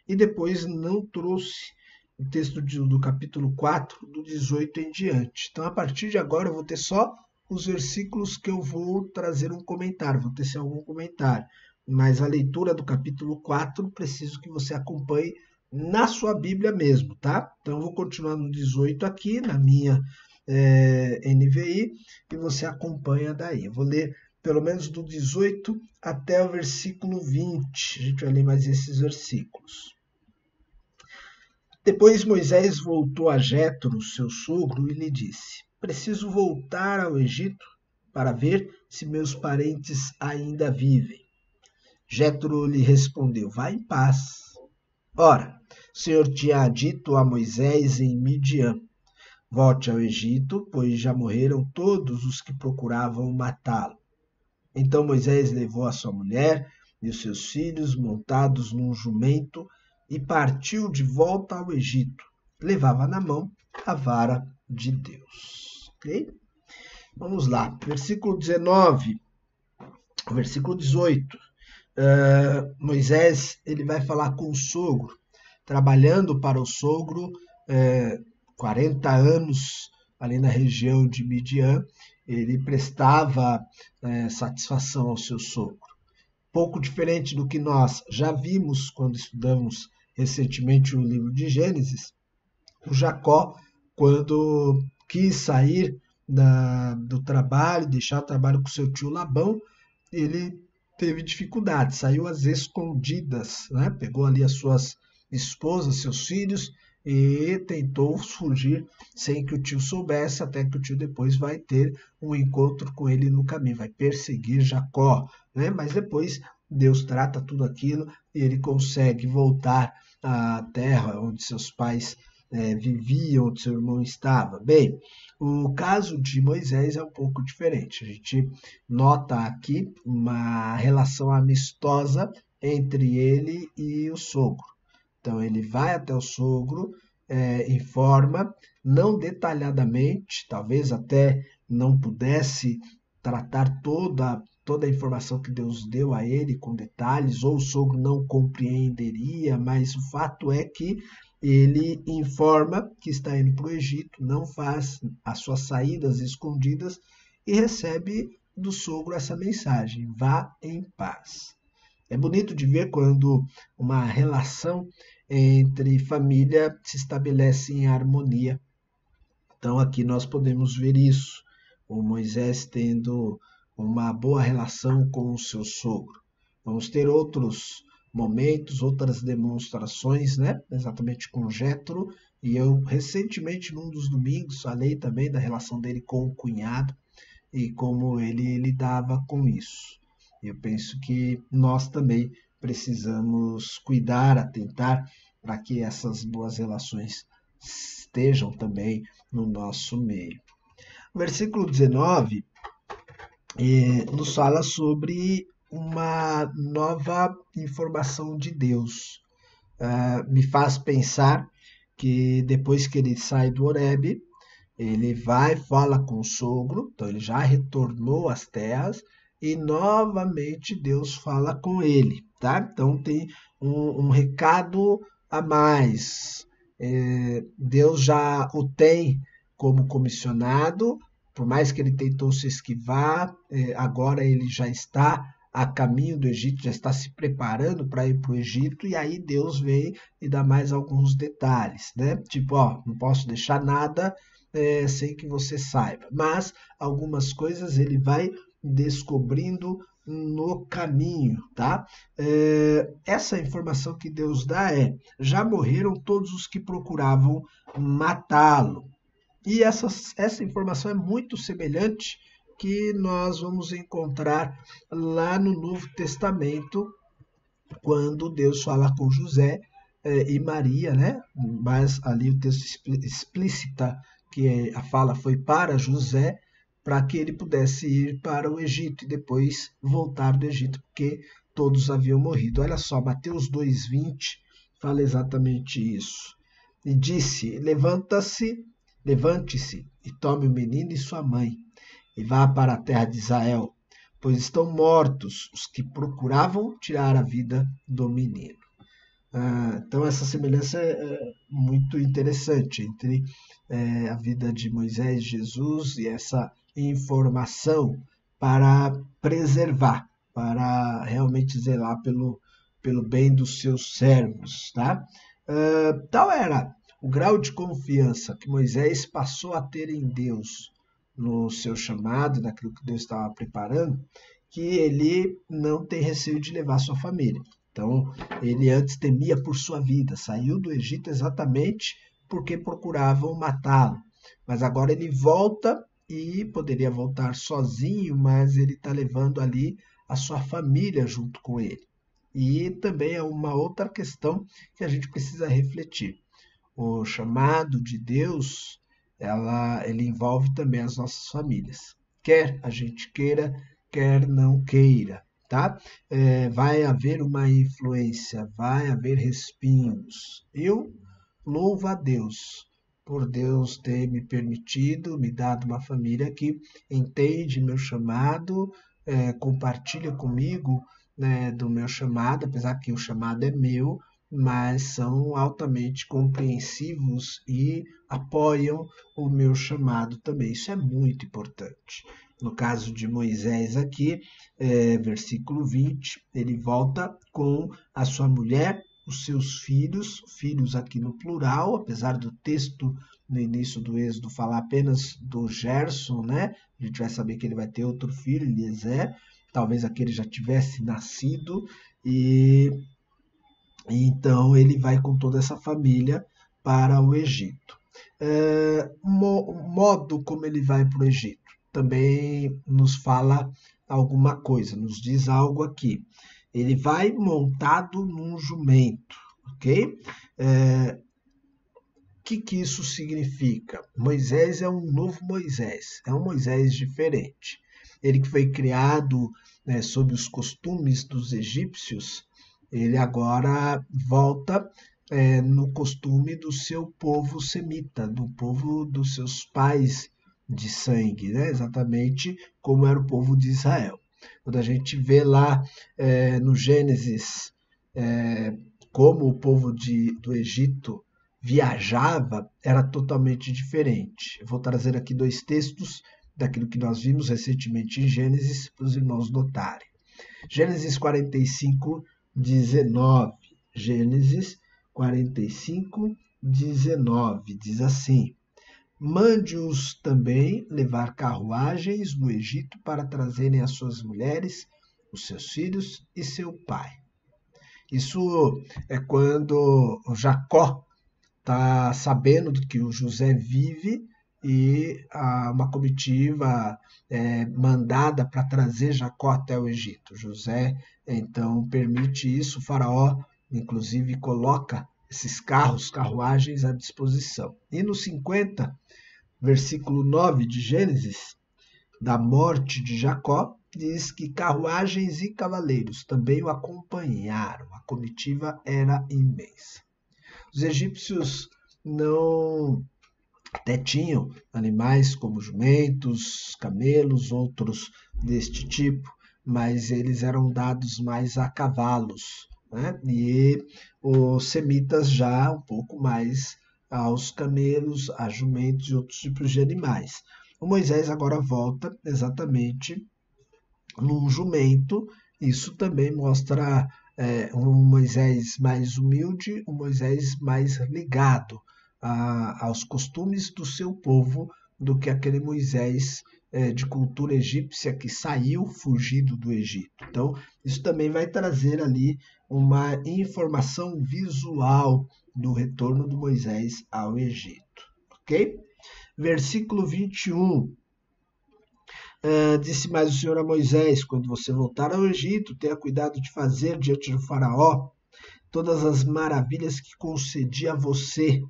e depois não trouxe o texto do capítulo 4, do 18 em diante. Então, a partir de agora, eu vou ter só os versículos que eu vou trazer um comentário, vou ter algum comentário. Mas a leitura do capítulo 4, preciso que você acompanhe na sua Bíblia mesmo, tá? Então, eu vou continuar no 18 aqui, na minha NVI, e você acompanha daí. Eu vou ler pelo menos do 18 até o versículo 20. A gente vai ler mais esses versículos. Depois Moisés voltou a Jétro, seu sogro, e lhe disse: preciso voltar ao Egito para ver se meus parentes ainda vivem. Jétro lhe respondeu: vá em paz. Ora, o Senhor tinha dito a Moisés em Midian: volte ao Egito, pois já morreram todos os que procuravam matá-lo. Então Moisés levou a sua mulher e os seus filhos montados num jumento e partiu de volta ao Egito. Levava na mão a vara de Deus. Ok? Vamos lá, versículo 19, versículo 18. Moisés ele vai falar com o sogro, trabalhando para o sogro 40 anos ali na região de Midian, ele prestava satisfação ao seu sogro. Pouco diferente do que nós já vimos quando estudamos recentemente o livro de Gênesis, o Jacó, quando quis sair do trabalho, deixar o trabalho com seu tio Labão, ele teve dificuldade, saiu às escondidas, né? Pegou ali as suas esposas, seus filhos e tentou fugir sem que o tio soubesse, até que o tio depois vai ter um encontro com ele no caminho, vai perseguir Jacó, né? Mas depois Deus trata tudo aquilo e ele consegue voltar à terra onde seus pais viviam, onde seu irmão estava. Bem, o caso de Moisés é um pouco diferente. A gente nota aqui uma relação amistosa entre ele e o sogro. Então, ele vai até o sogro, informa, não detalhadamente, talvez até não pudesse tratar toda a informação que Deus deu a ele com detalhes, ou o sogro não compreenderia, mas o fato é que ele informa que está indo para o Egito, não faz as suas saídas escondidas e recebe do sogro essa mensagem: vá em paz. É bonito de ver quando uma relação entre família se estabelece em harmonia. Então aqui nós podemos ver isso, o Moisés tendo uma boa relação com o seu sogro. Vamos ter outros momentos, outras demonstrações, né? Exatamente com Jétro, e eu recentemente num dos domingos falei também da relação dele com o cunhado e como ele lidava com isso. Eu penso que nós também precisamos cuidar, atentar para que essas boas relações estejam também no nosso meio. O versículo 19 nos fala sobre uma nova informação de Deus. Me faz pensar que depois que ele sai do Horebe, ele vai, fala com o sogro, então ele já retornou às terras e novamente Deus fala com ele, tá? Então tem um recado a mais. Deus já o tem como comissionado, por mais que ele tentou se esquivar, agora ele já está a caminho do Egito, já está se preparando para ir para o Egito, e aí Deus vem e dá mais alguns detalhes, né? Tipo, ó, não posso deixar nada sem que você saiba, mas algumas coisas ele vai descobrindo no caminho, tá? Essa informação que Deus dá já morreram todos os que procuravam matá-lo. E essa informação é muito semelhante que nós vamos encontrar lá no Novo Testamento, quando Deus fala com José e Maria, né? Mas ali o texto explícita que a fala foi para José, para que ele pudesse ir para o Egito e depois voltar do Egito, porque todos haviam morrido. Olha só, Mateus 2,20 fala exatamente isso. E disse: levante-se e tome o menino e sua mãe, e vá para a terra de Israel, pois estão mortos os que procuravam tirar a vida do menino. Então essa semelhança é muito interessante entre a vida de Moisés e Jesus e essa informação para preservar, para realmente zelar pelo bem dos seus servos, tá? Tal era o grau de confiança que Moisés passou a ter em Deus no seu chamado, naquilo que Deus estava preparando, que ele não tem receio de levar sua família. Então, ele antes temia por sua vida, saiu do Egito exatamente porque procuravam matá-lo. Mas agora ele volta e poderia voltar sozinho, mas ele está levando ali a sua família junto com ele. E também é uma outra questão que a gente precisa refletir. O chamado de Deus, ele envolve também as nossas famílias. Quer a gente queira, quer não queira, tá? Vai haver uma influência, vai haver respingos. Eu louvo a Deus por Deus ter me permitido, me dado uma família que entende meu chamado, compartilha comigo, né, do meu chamado, apesar que o chamado é meu, mas são altamente compreensivos e apoiam o meu chamado também. Isso é muito importante. No caso de Moisés aqui, versículo 20, ele volta com a sua mulher os seus filhos aqui no plural, apesar do texto no início do Êxodo falar apenas do Gerson, né? A gente vai saber que ele vai ter outro filho, Eliezer, talvez aquele já tivesse nascido, e então ele vai com toda essa família para o Egito. Modo como ele vai para o Egito também nos fala alguma coisa, nos diz algo aqui. Ele vai montado num jumento, ok? O que isso significa? Moisés é um novo Moisés, é um Moisés diferente. Ele que foi criado, né, sob os costumes dos egípcios, ele agora volta no costume do seu povo semita, do povo dos seus pais de sangue, né? Exatamente como era o povo de Israel. Quando a gente vê lá no Gênesis como o povo do Egito viajava, era totalmente diferente. Eu vou trazer aqui 2 textos daquilo que nós vimos recentemente em Gênesis para os irmãos notarem. Gênesis 45, 19. Gênesis 45, 19. Diz assim: mande-os também levar carruagens no Egito para trazerem as suas mulheres, os seus filhos e seu pai. Isso é quando o Jacó está sabendo que o José vive e uma comitiva mandada para trazer Jacó até o Egito. José, então, permite isso, o faraó, inclusive, coloca esses carruagens à disposição. E no 50, versículo 9 de Gênesis, da morte de Jacó, diz que carruagens e cavaleiros também o acompanharam. A comitiva era imensa. Os egípcios não até tinham animais como jumentos, camelos, outros deste tipo, mas eles eram dados mais a cavalos, né? E os semitas já um pouco mais aos camelos, a jumentos e outros tipos de animais. O Moisés agora volta exatamente num jumento. Isso também mostra um Moisés mais humilde, um Moisés mais ligado aos costumes do seu povo do que aquele Moisés de cultura egípcia que saiu fugido do Egito. Então, isso também vai trazer ali uma informação visual do retorno do Moisés ao Egito. Ok? Versículo 21. Disse mais o Senhor a Moisés: quando você voltar ao Egito, tenha cuidado de fazer diante do faraó todas as maravilhas que concedi a você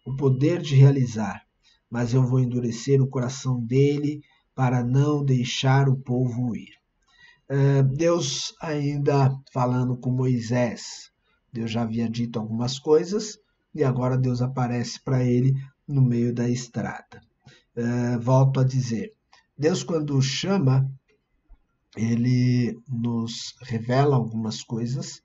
o poder de realizar, mas eu vou endurecer o coração dele para não deixar o povo ir. Deus ainda falando com Moisés. Deus já havia dito algumas coisas e agora Deus aparece para ele no meio da estrada. Volto a dizer, Deus, quando chama, ele nos revela algumas coisas,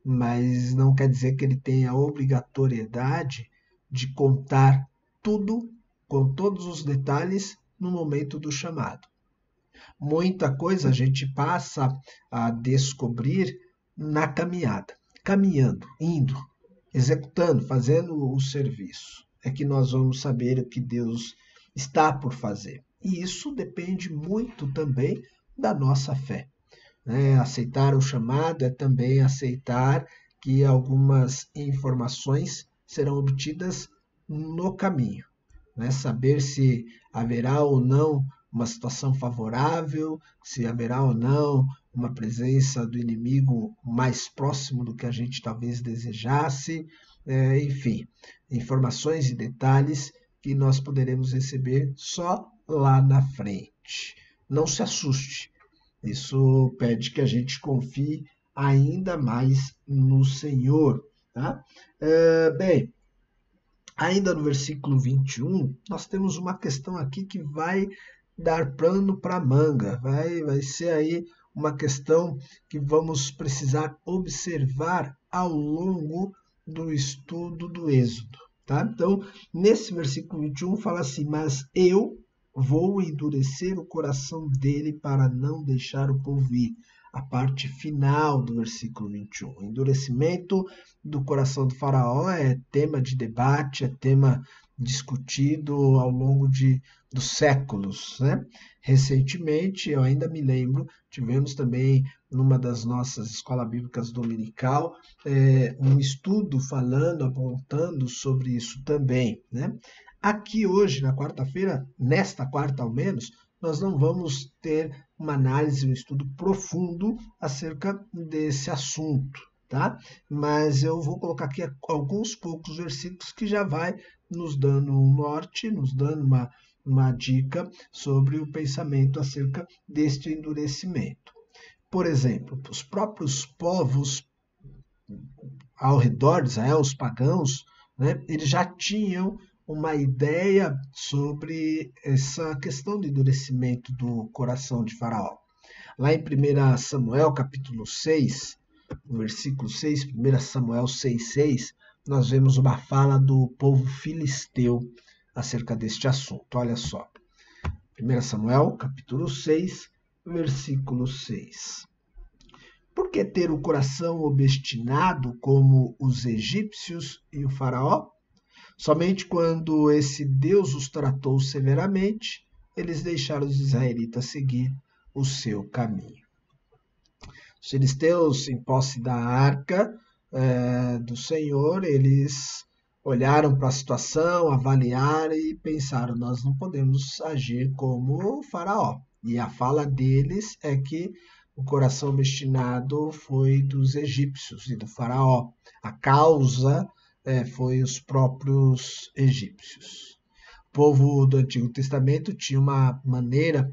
mas não quer dizer que ele tenha a obrigatoriedade de contar tudo, com todos os detalhes, no momento do chamado. Muita coisa a gente passa a descobrir na caminhada, caminhando, indo, executando, fazendo o serviço. É que nós vamos saber o que Deus está por fazer. E isso depende muito também da nossa fé. Aceitar o chamado é também aceitar que algumas informações serão obtidas no caminho. Saber se haverá ou não uma situação favorável, se haverá ou não uma presença do inimigo mais próximo do que a gente talvez desejasse, enfim, informações e detalhes que nós poderemos receber só lá na frente. Não se assuste, isso pede que a gente confie ainda mais no Senhor. Tá? Bem, ainda no versículo 21, nós temos uma questão aqui que vai dar pano para manga, vai ser aí uma questão que vamos precisar observar ao longo do estudo do Êxodo. Tá? Então, nesse versículo 21 fala assim, mas eu vou endurecer o coração dele para não deixar o povo ir. a parte final do versículo 21. O endurecimento do coração do faraó é tema de debate, é tema discutido ao longo dos séculos, né? Recentemente, eu ainda me lembro, tivemos também numa das nossas escolas bíblicas dominical, um estudo falando, apontando sobre isso também, né? Aqui hoje, na quarta-feira, nesta quarta ao menos, nós não vamos ter uma análise, um estudo profundo acerca desse assunto, tá? Mas eu vou colocar aqui alguns poucos versículos que já vai nos dando um norte, nos dando uma dica sobre o pensamento acerca deste endurecimento. Por exemplo, os próprios povos ao redor de Israel, os pagãos, né, eles já tinham uma ideia sobre essa questão do endurecimento do coração de Faraó. Lá em 1 Samuel, capítulo 6, versículo 6, 1 Samuel 6,6, nós vemos uma fala do povo filisteu acerca deste assunto. Olha só. 1 Samuel, capítulo 6, versículo 6. Por que ter o coração obstinado como os egípcios e o faraó? Somente quando esse Deus os tratou severamente, eles deixaram os israelitas seguir o seu caminho. Os filisteus, em posse da arca do Senhor, eles olharam para a situação, avaliaram e pensaram, nós não podemos agir como o faraó. E a fala deles é que o coração obstinado foi dos egípcios e do faraó. A causa foi os próprios egípcios. O povo do Antigo Testamento tinha uma maneira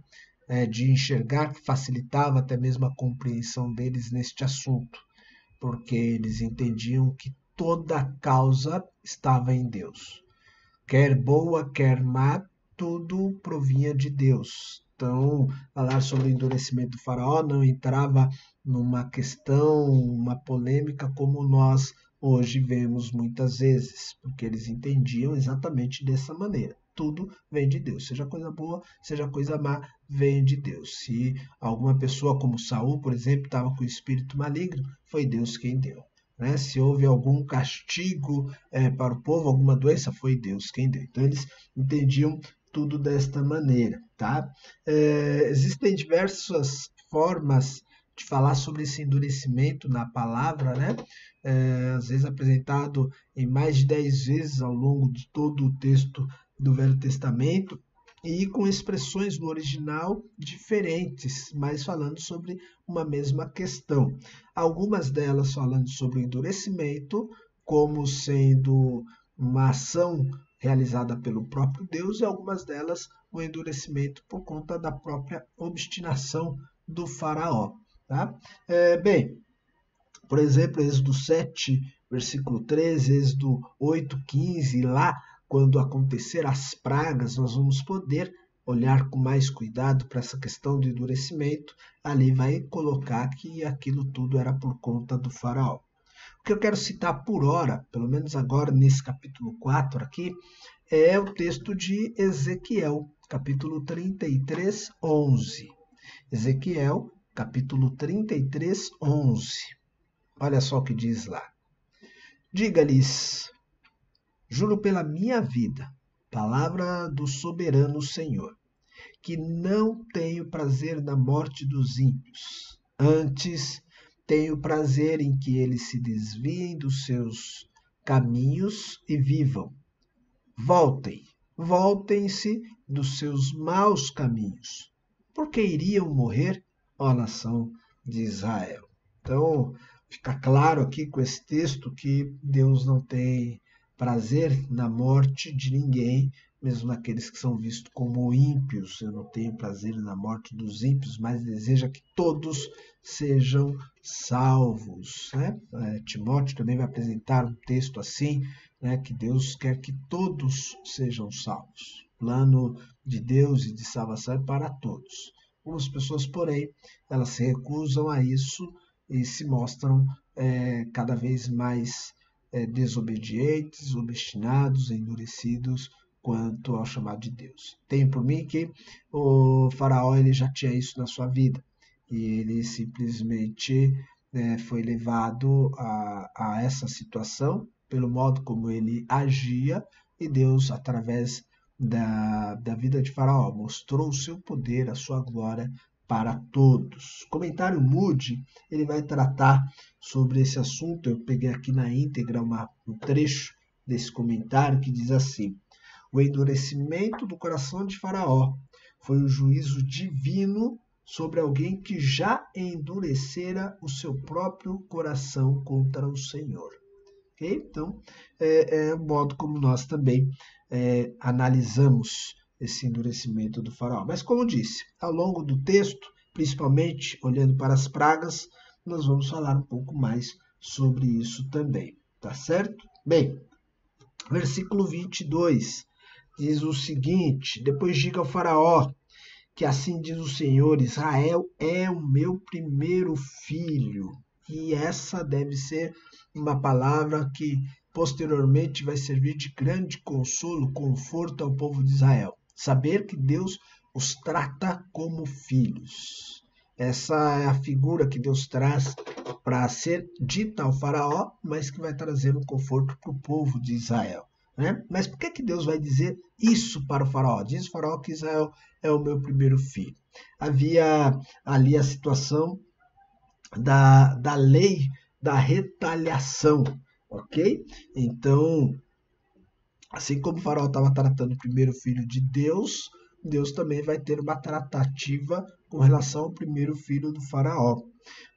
de enxergar que facilitava até mesmo a compreensão deles neste assunto, porque eles entendiam que toda a causa estava em Deus. Quer boa, quer má, tudo provinha de Deus. Então, falar sobre o endurecimento do faraó não entrava numa questão, uma polêmica como nós hoje vemos muitas vezes, porque eles entendiam exatamente dessa maneira. Tudo vem de Deus, seja coisa boa, seja coisa má, vem de Deus. Se alguma pessoa como Saul, por exemplo, estava com o espírito maligno, foi Deus quem deu. Né? Se houve algum castigo para o povo, alguma doença, foi Deus quem deu. Então eles entendiam tudo desta maneira, tá? Existem diversas formas de falar sobre esse endurecimento na palavra, né? Às vezes apresentado em mais de 10 vezes ao longo de todo o texto do Velho Testamento, e com expressões no original diferentes, mas falando sobre uma mesma questão. Algumas delas falando sobre o endurecimento, como sendo uma ação realizada pelo próprio Deus, e algumas delas o endurecimento por conta da própria obstinação do faraó. Tá? Bem, por exemplo, Êxodo 7, versículo 13, Êxodo 8, 15, lá quando acontecer as pragas, nós vamos poder olhar com mais cuidado para essa questão do endurecimento. Ali vai colocar que aquilo tudo era por conta do faraó. O que eu quero citar por hora, pelo menos agora nesse capítulo 4 aqui, é o texto de Ezequiel, capítulo 33, 11. Ezequiel, capítulo 33, 11. Olha só o que diz lá. Diga-lhes, juro pela minha vida, palavra do soberano Senhor, que não tenho prazer na morte dos ímpios. Antes, tenho prazer em que eles se desviem dos seus caminhos e vivam. Voltem-se dos seus maus caminhos, porque iriam morrer, ó nação de Israel. Então, fica claro aqui com esse texto que Deus não tem prazer na morte de ninguém, mesmo naqueles que são vistos como ímpios. Eu não tenho prazer na morte dos ímpios, mas deseja que todos sejam salvos. Né? Timóteo também vai apresentar um texto assim, né, que Deus quer que todos sejam salvos. O plano de Deus e de salvação é para todos. Algumas pessoas, porém, elas se recusam a isso e se mostram cada vez mais desobedientes, obstinados, endurecidos quanto ao chamado de Deus. Tenho por mim que o faraó ele já tinha isso na sua vida. e ele simplesmente foi levado a essa situação pelo modo como ele agia, e Deus, através da vida de Faraó, mostrou o seu poder, a sua glória para todos. O comentário Moody, ele vai tratar sobre esse assunto. Eu peguei aqui na íntegra um trecho desse comentário que diz assim: o endurecimento do coração de Faraó foi o juízo divino sobre alguém que já endurecera o seu próprio coração contra o Senhor. Okay? Então, é o modo como nós também analisamos esse endurecimento do Faraó. Mas, como disse, ao longo do texto, principalmente olhando para as pragas, nós vamos falar um pouco mais sobre isso também. Tá certo? Bem, versículo 22 diz o seguinte: depois diga ao Faraó que assim diz o Senhor, Israel é o meu primeiro filho. E essa deve ser uma palavra que posteriormente vai servir de grande consolo, conforto ao povo de Israel. Saber que Deus os trata como filhos. Essa é a figura que Deus traz para ser dita ao Faraó, mas que vai trazer um conforto para o povo de Israel. Né? Mas por que Deus vai dizer isso para o Faraó? Diz o Faraó que Israel é o meu primeiro filho. Havia ali a situação da lei da retaliação, ok? Então, assim como o Faraó estava tratando o primeiro filho de Deus, Deus também vai ter uma tratativa com relação ao primeiro filho do Faraó.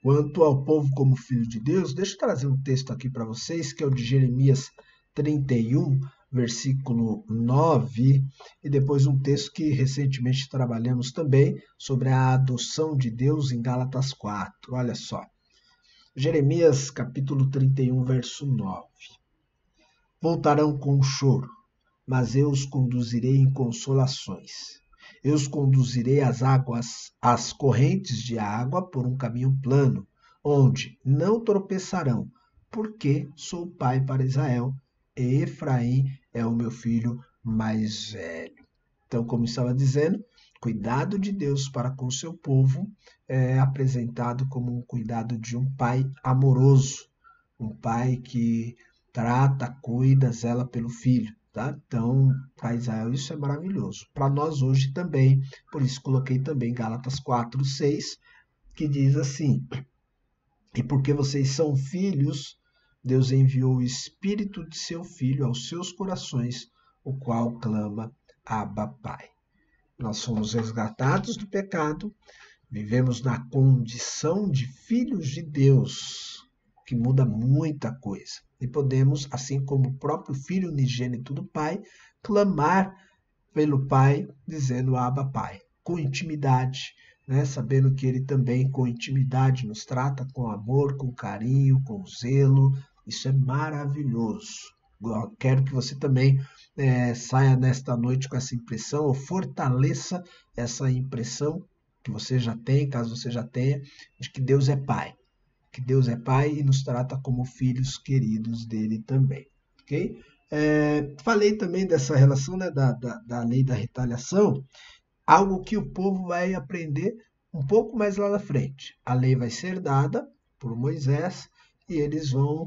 Quanto ao povo como filho de Deus, deixa eu trazer um texto aqui para vocês, que é o de Jeremias 31, versículo 9, e depois um texto que recentemente trabalhamos também sobre a adoção de Deus em Gálatas 4. Olha só. Jeremias capítulo 31, verso 9. Voltarão com choro, mas eu os conduzirei em consolações. Eu os conduzirei às águas, às correntes de água por um caminho plano, onde não tropeçarão, porque sou pai para Israel, e Efraim é o meu filho mais velho. Então, como estava dizendo, cuidado de Deus para com o seu povo é apresentado como um cuidado de um pai amoroso, um pai que trata, cuida, zela pelo filho. Tá? Então, para Israel isso é maravilhoso. Para nós hoje também, por isso coloquei também Gálatas 4, 6, que diz assim: e porque vocês são filhos, Deus enviou o Espírito de seu Filho aos seus corações, o qual clama, Abba, Pai. Nós somos resgatados do pecado, vivemos na condição de filhos de Deus, que muda muita coisa. E podemos, assim como o próprio Filho unigênito do Pai, clamar pelo Pai, dizendo Abba, Pai, com intimidade, né? Sabendo que Ele também, com intimidade, nos trata com amor, com carinho, com zelo. Isso é maravilhoso. Quero que você também saia nesta noite com essa impressão, ou fortaleça essa impressão que você já tem, caso você já tenha, de que Deus é Pai. Que Deus é Pai e nos trata como filhos queridos dele também. Ok? Falei também dessa relação, né, da lei da retaliação, algo que o povo vai aprender um pouco mais lá na frente. A lei vai ser dada por Moisés e eles vão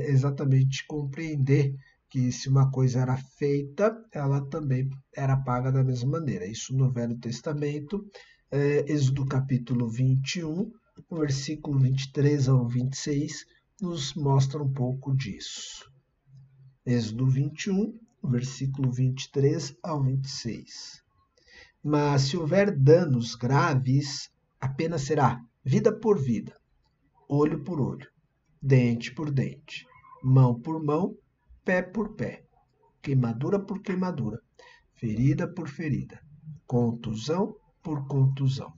exatamente compreender que se uma coisa era feita, ela também era paga da mesma maneira. Isso no Velho Testamento, Êxodo capítulo 21, o versículo 23 ao 26, nos mostra um pouco disso. Êxodo 21, versículo 23 ao 26. Mas se houver danos graves, a pena será vida por vida, olho por olho, dente por dente, mão por mão, pé por pé, queimadura por queimadura, ferida por ferida, contusão por contusão.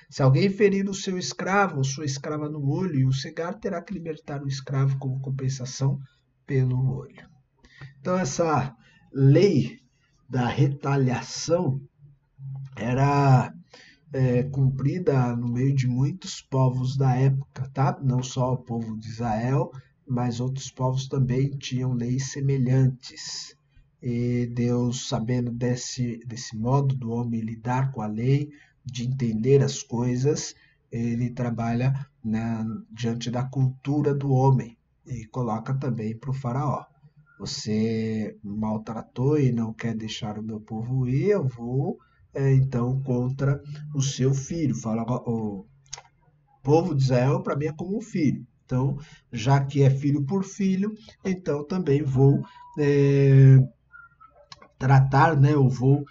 Se alguém ferir o seu escravo ou sua escrava no olho e o cegar, terá que libertar o escravo como compensação pelo olho. Então, essa lei da retaliação era cumprida no meio de muitos povos da época, tá? Não só o povo de Israel, mas outros povos também tinham leis semelhantes. E Deus, sabendo desse modo do homem lidar com a lei, de entender as coisas, ele trabalha, né, diante da cultura do homem e coloca também para o faraó. Você maltratou e não quer deixar o meu povo ir, eu vou então contra o seu filho. Fala, o povo de Israel para mim é como um filho. Então, já que é filho por filho, então também vou tratar, né? Eu vou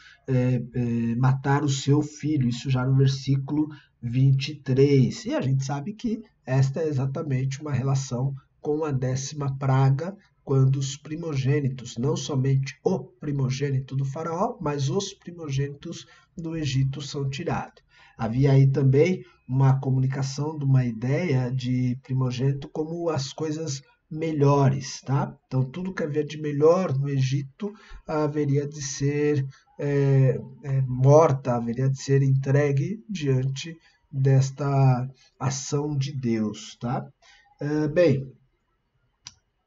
matar o seu filho. Isso já no versículo 23. E a gente sabe que esta é exatamente uma relação com a 10ª praga, quando os primogênitos, não somente o primogênito do faraó, mas os primogênitos do Egito são tirados. Havia aí também uma comunicação de uma ideia de primogênito como as coisas melhores, tá? Então tudo que havia de melhor no Egito haveria de ser morta, haveria de ser entregue diante desta ação de Deus, tá? Bem,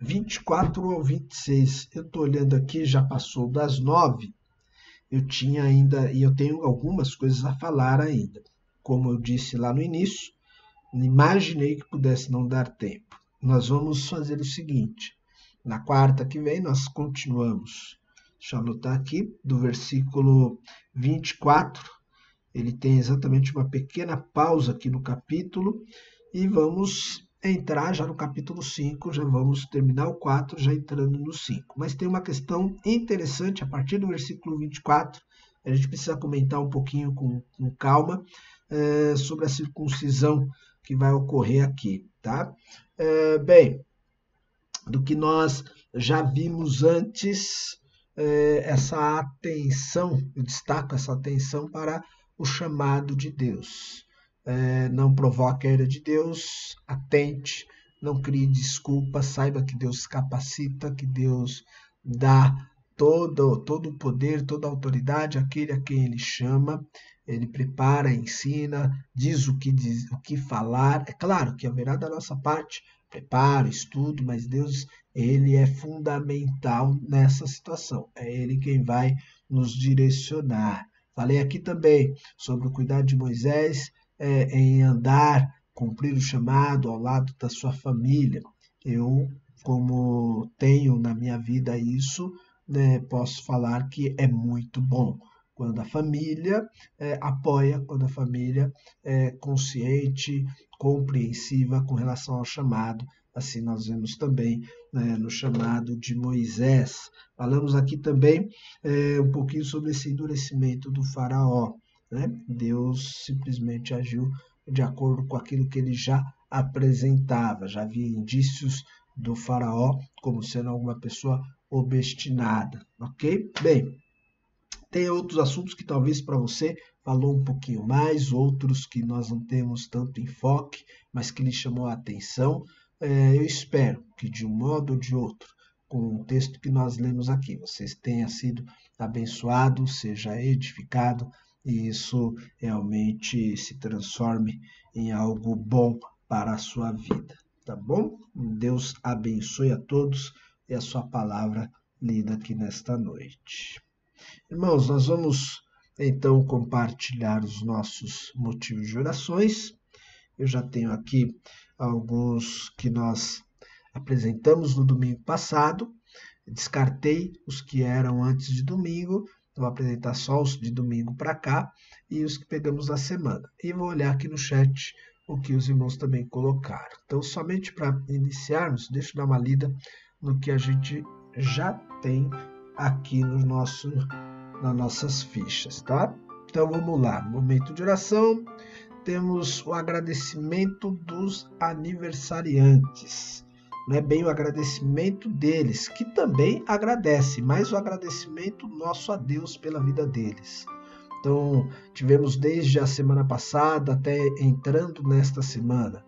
24 ao 26, eu estou olhando aqui, já passou das 9, eu tinha ainda, e eu tenho algumas coisas a falar ainda. Como eu disse lá no início, imaginei que pudesse não dar tempo. Nós vamos fazer o seguinte, na quarta que vem nós continuamos. Deixa eu anotar aqui, do versículo 24, ele tem exatamente uma pequena pausa aqui no capítulo, e vamos entrar já no capítulo 5, já vamos terminar o 4, já entrando no 5. Mas tem uma questão interessante, a partir do versículo 24, a gente precisa comentar um pouquinho com calma sobre a circuncisão que vai ocorrer aqui, tá? Bem, do que nós já vimos antes, essa atenção, eu destaco essa atenção para o chamado de Deus. Não provoque a ira de Deus, atente, não crie desculpas, saiba que Deus capacita, que Deus dá todo o poder, toda a autoridade àquele a quem Ele chama. Ele prepara, ensina, diz o que falar. É claro que haverá da nossa parte preparo, estudo, mas Deus, Ele é fundamental nessa situação. É Ele quem vai nos direcionar. Falei aqui também sobre o cuidado de Moisés em andar, cumprir o chamado ao lado da sua família. Eu, como tenho na minha vida isso, né, posso falar que é muito bom. Quando a família apoia, quando a família é consciente, compreensiva com relação ao chamado. Assim nós vemos também no chamado de Moisés. Falamos aqui também um pouquinho sobre esse endurecimento do faraó. Né? Deus simplesmente agiu de acordo com aquilo que ele já apresentava. Já havia indícios do faraó como sendo alguma pessoa obstinada. Ok? Bem, tem outros assuntos que talvez para você falou um pouquinho mais, outros que nós não temos tanto enfoque, mas que lhe chamou a atenção. Eu espero que de um modo ou de outro, com o texto que nós lemos aqui, vocês tenham sido abençoados, seja edificado, e isso realmente se transforme em algo bom para a sua vida, tá bom? Deus abençoe a todos e a sua palavra lida aqui nesta noite. Irmãos, nós vamos então compartilhar os nossos motivos de orações. Eu já tenho aqui alguns que nós apresentamos no domingo passado. Descartei os que eram antes de domingo. Vou apresentar só os de domingo para cá e os que pegamos na semana. E vou olhar aqui no chat o que os irmãos também colocaram. Então, somente para iniciarmos, deixa eu dar uma lida no que a gente já tem aqui no nas nossas fichas, tá? Então vamos lá, momento de oração, temos o agradecimento dos aniversariantes. Não é bem o agradecimento deles, que também agradece, mas o agradecimento nosso a Deus pela vida deles. Então, tivemos desde a semana passada até entrando nesta semana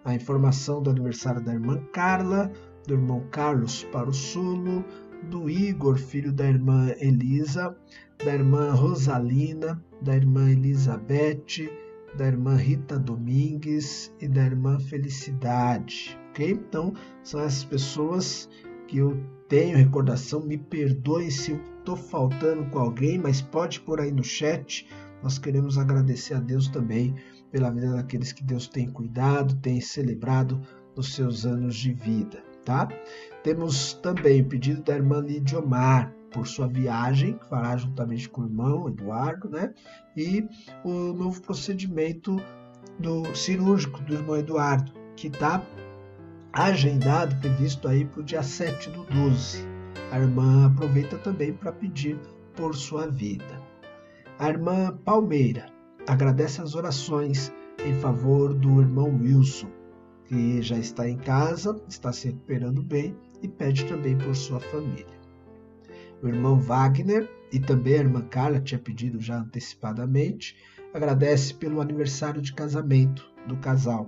a informação do aniversário da irmã Carla, do irmão Carlos Parussolo, do Igor, filho da irmã Elisa, da irmã Rosalina, da irmã Elizabeth, da irmã Rita Domingues e da irmã Felicidade, ok? Então, são essas pessoas que eu tenho recordação, me perdoem se eu estou faltando com alguém, mas pode pôr aí no chat nós queremos agradecer a Deus também pela vida daqueles que Deus tem cuidado, tem celebrado nos seus anos de vida, tá? Temos também o pedido da irmã Lidiomar, por sua viagem, que fará juntamente com o irmão Eduardo, né? E o novo procedimento cirúrgico do irmão Eduardo, que está agendado, previsto aí para o dia 7/12. A irmã aproveita também para pedir por sua vida. A irmã Palmeira agradece as orações em favor do irmão Wilson, que já está em casa, está se recuperando bem e pede também por sua família. O irmão Wagner e também a irmã Carla, tinha pedido já antecipadamente, agradece pelo aniversário de casamento do casal.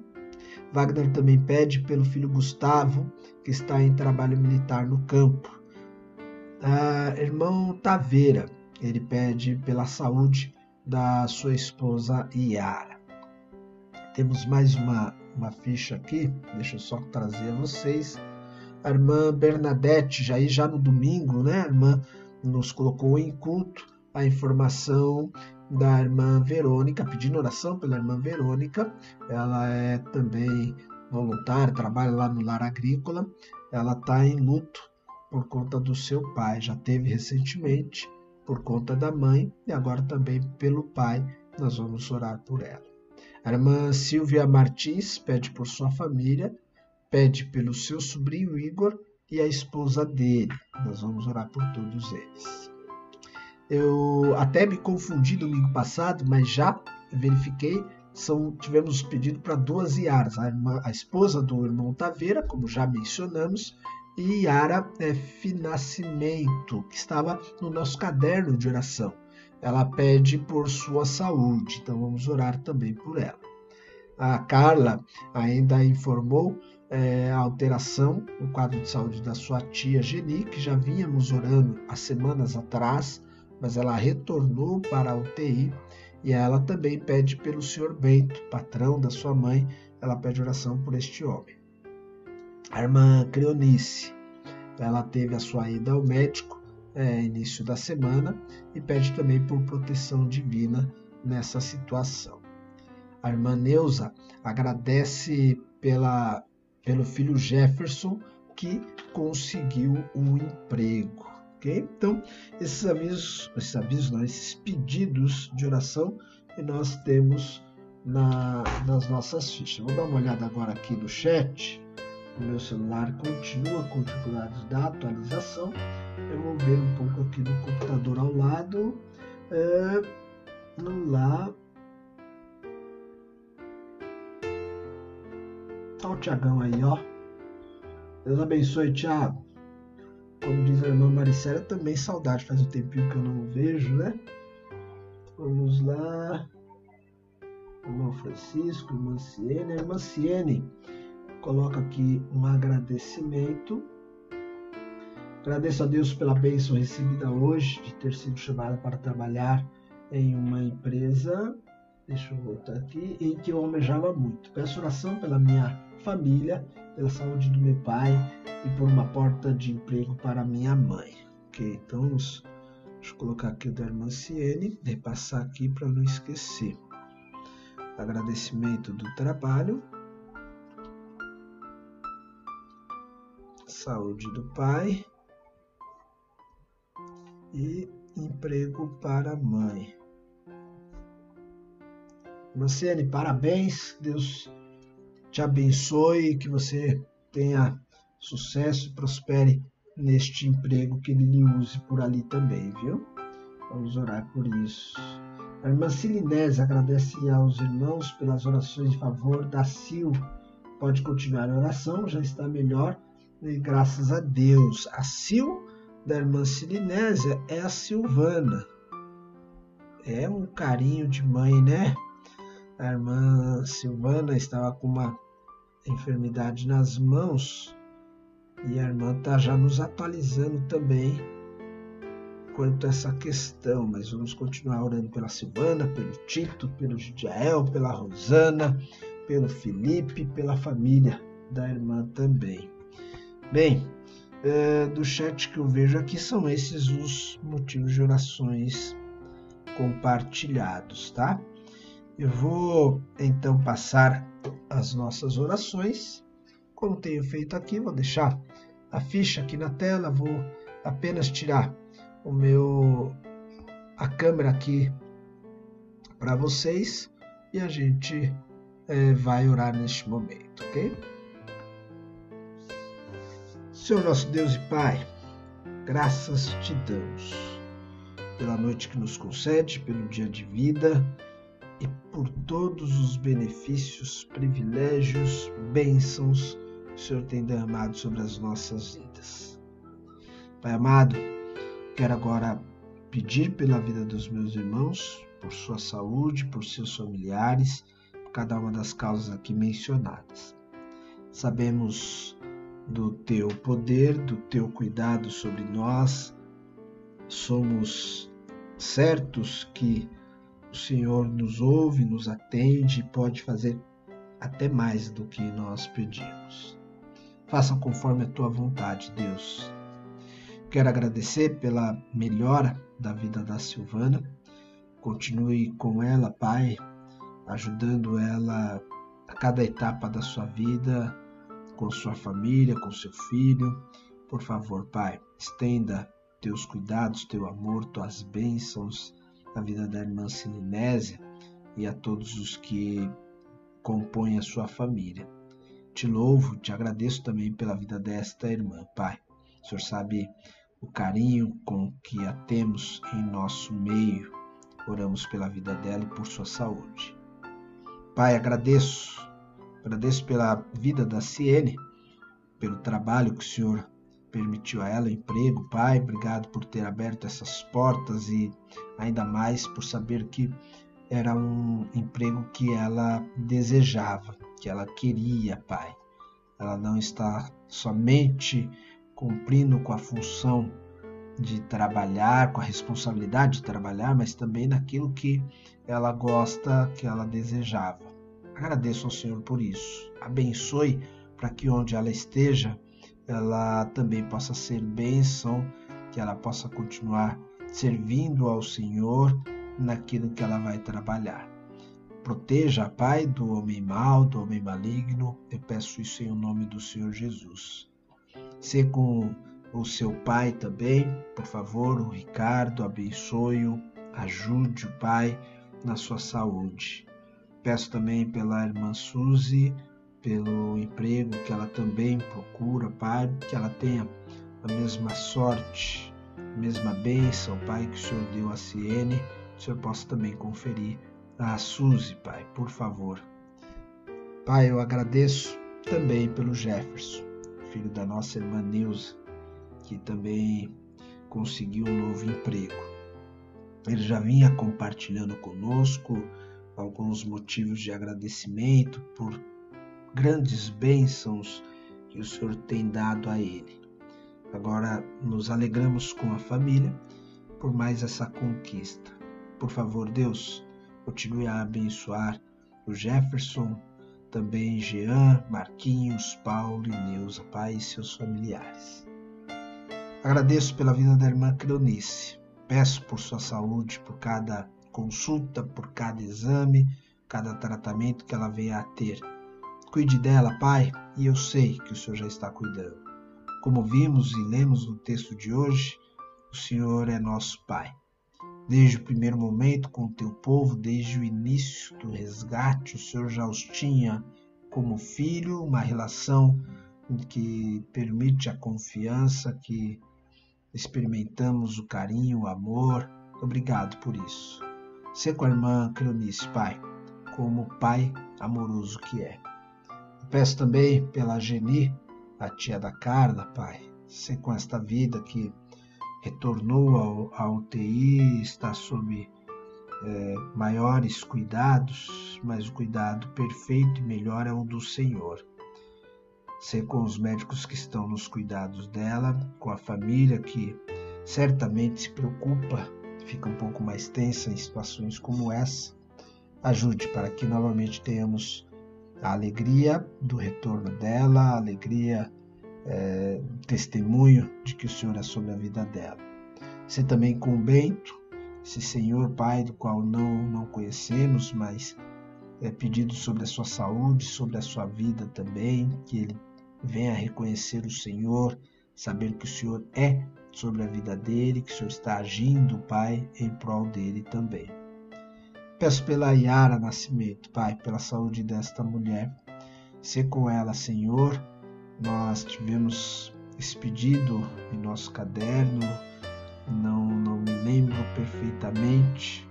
Wagner também pede pelo filho Gustavo, que está em trabalho militar no campo. Irmão Taveira, ele pede pela saúde da sua esposa Iara. Temos mais uma ficha aqui, deixa eu só trazer a vocês. A irmã Bernadette, já no domingo, né? A irmã nos colocou em culto a informação da irmã Verônica, pedindo oração pela irmã Verônica. Ela é também voluntária, trabalha lá no lar agrícola. Ela está em luto por conta do seu pai, já teve recentemente por conta da mãe e agora também pelo pai. Nós vamos orar por ela. A irmã Silvia Martins pede por sua família, pede pelo seu sobrinho Igor e a esposa dele. Nós vamos orar por todos eles. Eu até me confundi domingo passado, mas já verifiquei, tivemos pedido para 2 Iaras, a esposa do irmão Taveira, como já mencionamos, e Iara Finascimento, que estava no nosso caderno de oração. Ela pede por sua saúde, então vamos orar também por ela. A Carla ainda informou a alteração no quadro de saúde da sua tia Geni, que já vínhamos orando há semanas atrás, mas ela retornou para a UTI e ela também pede pelo senhor Bento, patrão da sua mãe, ela pede oração por este homem. A irmã Creonice, ela teve a sua ida ao médico início da semana e pede também por proteção divina nessa situação. A irmã Neuza agradece pelo filho Jefferson, que conseguiu um emprego. Okay? Então, esses pedidos de oração que nós temos nas nossas fichas. Vou dar uma olhada agora aqui no chat. O meu celular continua configurado da atualização. Eu vou ver um pouco aqui no computador ao lado. Vamos lá. Olha o Tiagão aí, ó. Deus abençoe, Tiago. Como diz a irmã Maricela, também saudade. Faz um tempinho que eu não vejo, né? Vamos lá. Irmão Francisco, irmã Ciene. A irmã Ciene coloca aqui um agradecimento. Agradeço a Deus pela bênção recebida hoje, de ter sido chamada para trabalhar em uma empresa, deixa eu voltar aqui, em que eu almejava muito. Peço oração pela minha família, pela saúde do meu pai e por uma porta de emprego para minha mãe. Ok, então deixa eu colocar aqui o da irmã Ciene, repassar aqui para não esquecer. Agradecimento do trabalho, saúde do pai e emprego para a mãe. Marcene, parabéns, Deus te abençoe, que você tenha sucesso e prospere neste emprego, que Ele lhe use por ali também, viu? Vamos orar por isso. A irmã Silinese agradece aos irmãos pelas orações de favor da Sil. Pode continuar a oração, já está melhor, e graças a Deus. A Sil da irmã Silinésia é a Silvana. É um carinho de mãe, né? A irmã Silvana estava com uma enfermidade nas mãos e a irmã está já nos atualizando também quanto a essa questão, mas vamos continuar orando pela Silvana, pelo Tito, pelo Gidiael, pela Rosana, pelo Felipe, pela família da irmã também. Bem, do chat que eu vejo aqui são esses os motivos de orações compartilhados, tá? Eu vou então passar as nossas orações, como tenho feito aqui. Vou deixar a ficha aqui na tela, vou apenas tirar a câmera aqui para vocês e a gente vai orar neste momento, ok? Senhor nosso Deus e Pai, graças te damos pela noite que nos concede, pelo dia de vida e por todos os benefícios, privilégios, bênçãos que o Senhor tem derramado sobre as nossas vidas. Pai amado, quero agora pedir pela vida dos meus irmãos, por sua saúde, por seus familiares, por cada uma das causas aqui mencionadas. Sabemos do teu poder, do teu cuidado sobre nós, somos certos que o Senhor nos ouve, nos atende e pode fazer até mais do que nós pedimos. Faça conforme a tua vontade, Deus. Quero agradecer pela melhora da vida da Silvana. Continue com ela, Pai, ajudando ela a cada etapa da sua vida, com sua família, com seu filho. Por favor, Pai, estenda teus cuidados, teu amor, tuas bênçãos na vida da irmã Silinésia e a todos os que compõem a sua família. Te louvo, te agradeço também pela vida desta irmã, Pai. O Senhor sabe o carinho com que a temos em nosso meio. Oramos pela vida dela e por sua saúde. Pai, agradeço pela vida da Ciene, pelo trabalho que o Senhor permitiu a ela, emprego. Pai, obrigado por ter aberto essas portas e ainda mais por saber que era um emprego que ela desejava, que ela queria, Pai. Ela não está somente cumprindo com a função de trabalhar, com a responsabilidade de trabalhar, mas também naquilo que ela gosta, que ela desejava. Agradeço ao Senhor por isso. Abençoe para que onde ela esteja, ela também possa ser bênção, que ela possa continuar servindo ao Senhor naquilo que ela vai trabalhar. Proteja, Pai, do homem mau, do homem maligno. Eu peço isso em nome do Senhor Jesus. Sê com o seu pai também, por favor, o Ricardo, abençoe-o, ajude o Pai na sua saúde. Peço também pela irmã Suzy, pelo emprego que ela também procura, Pai, que ela tenha a mesma sorte, a mesma bênção, Pai, que o Senhor deu a Ciene, que o Senhor possa também conferir a Suzy, Pai, por favor. Pai, eu agradeço também pelo Jefferson, filho da nossa irmã Neuza, que também conseguiu um novo emprego. Ele já vinha compartilhando conosco alguns motivos de agradecimento por grandes bênçãos que o Senhor tem dado a ele. Agora nos alegramos com a família por mais essa conquista. Por favor, Deus, continue a abençoar o Jefferson, também Jean, Marquinhos, Paulo e Neuza, Pai, e seus familiares. Agradeço pela vida da irmã Cleonice. Peço por sua saúde, por cada consulta, por cada exame, cada tratamento que ela venha a ter. Cuide dela, Pai, e eu sei que o Senhor já está cuidando. Como vimos e lemos no texto de hoje, o Senhor é nosso Pai. Desde o primeiro momento com o teu povo, desde o início do resgate, o Senhor já os tinha como filho, uma relação que permite a confiança, que experimentamos o carinho, o amor. Obrigado por isso. Sê com a irmã Cleonice, Pai, como Pai amoroso que é. Peço também pela Geni, a tia da Carla, Pai. Sê com esta vida que retornou à UTI, está sob maiores cuidados, mas o cuidado perfeito e melhor é o do Senhor. Sê com os médicos que estão nos cuidados dela, com a família que certamente se preocupa, fica um pouco mais tensa em situações como essa. Ajude para que novamente tenhamos a alegria do retorno dela, a alegria, o testemunho de que o Senhor é sobre a vida dela. Sê também com o Bento, esse Senhor, Pai, do qual não conhecemos, mas é pedido sobre a sua saúde, sobre a sua vida também, que ele venha reconhecer o Senhor, saber que o Senhor é sobre a vida dele, que o Senhor está agindo, Pai, em prol dele também. Peço pela Yara Nascimento, Pai, pela saúde desta mulher. Sê com ela, Senhor. Nós tivemos esse pedido em nosso caderno, não me lembro perfeitamente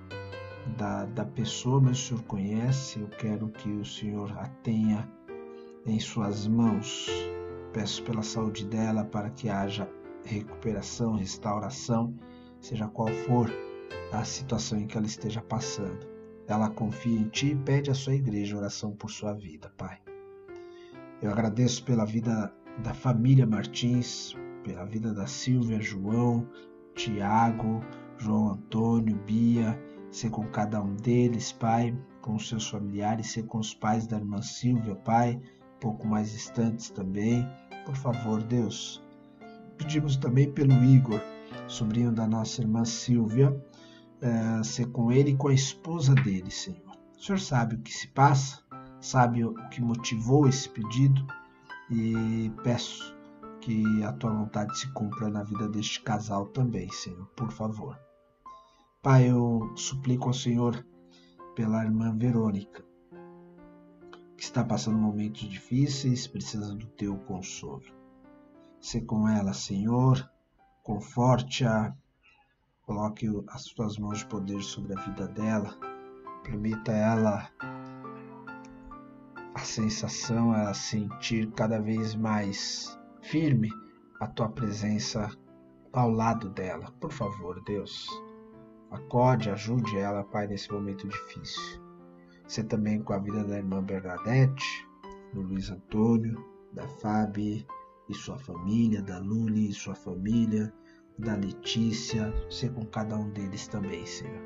da pessoa, mas o Senhor conhece. Eu quero que o Senhor a tenha em suas mãos. Peço pela saúde dela para que haja recuperação, restauração, seja qual for a situação em que ela esteja passando. Ela confia em Ti e pede à sua igreja oração por sua vida, Pai. Eu agradeço pela vida da família Martins, pela vida da Silvia, João, Tiago, João Antônio, Bia, ser com cada um deles, Pai, com os seus familiares, ser com os pais da irmã Silvia, Pai, um pouco mais distantes também. Por favor, Deus. Pedimos também pelo Igor, sobrinho da nossa irmã Silvia, ser com ele e com a esposa dele, Senhor. O Senhor sabe o que se passa, sabe o que motivou esse pedido e peço que a Tua vontade se cumpra na vida deste casal também, Senhor, por favor. Pai, eu suplico ao Senhor pela irmã Verônica, que está passando momentos difíceis, precisa do Teu consolo. Sê com ela, Senhor, conforte-a, coloque as Tuas mãos de poder sobre a vida dela, permita ela a sensação, a sentir cada vez mais firme a Tua presença ao lado dela. Por favor, Deus, acorde, ajude ela, Pai, nesse momento difícil. Você também com a vida da irmã Bernadette, do Luiz Antônio, da Fábio e sua família, da Luli e sua família, da Letícia, você com cada um deles também, Senhor.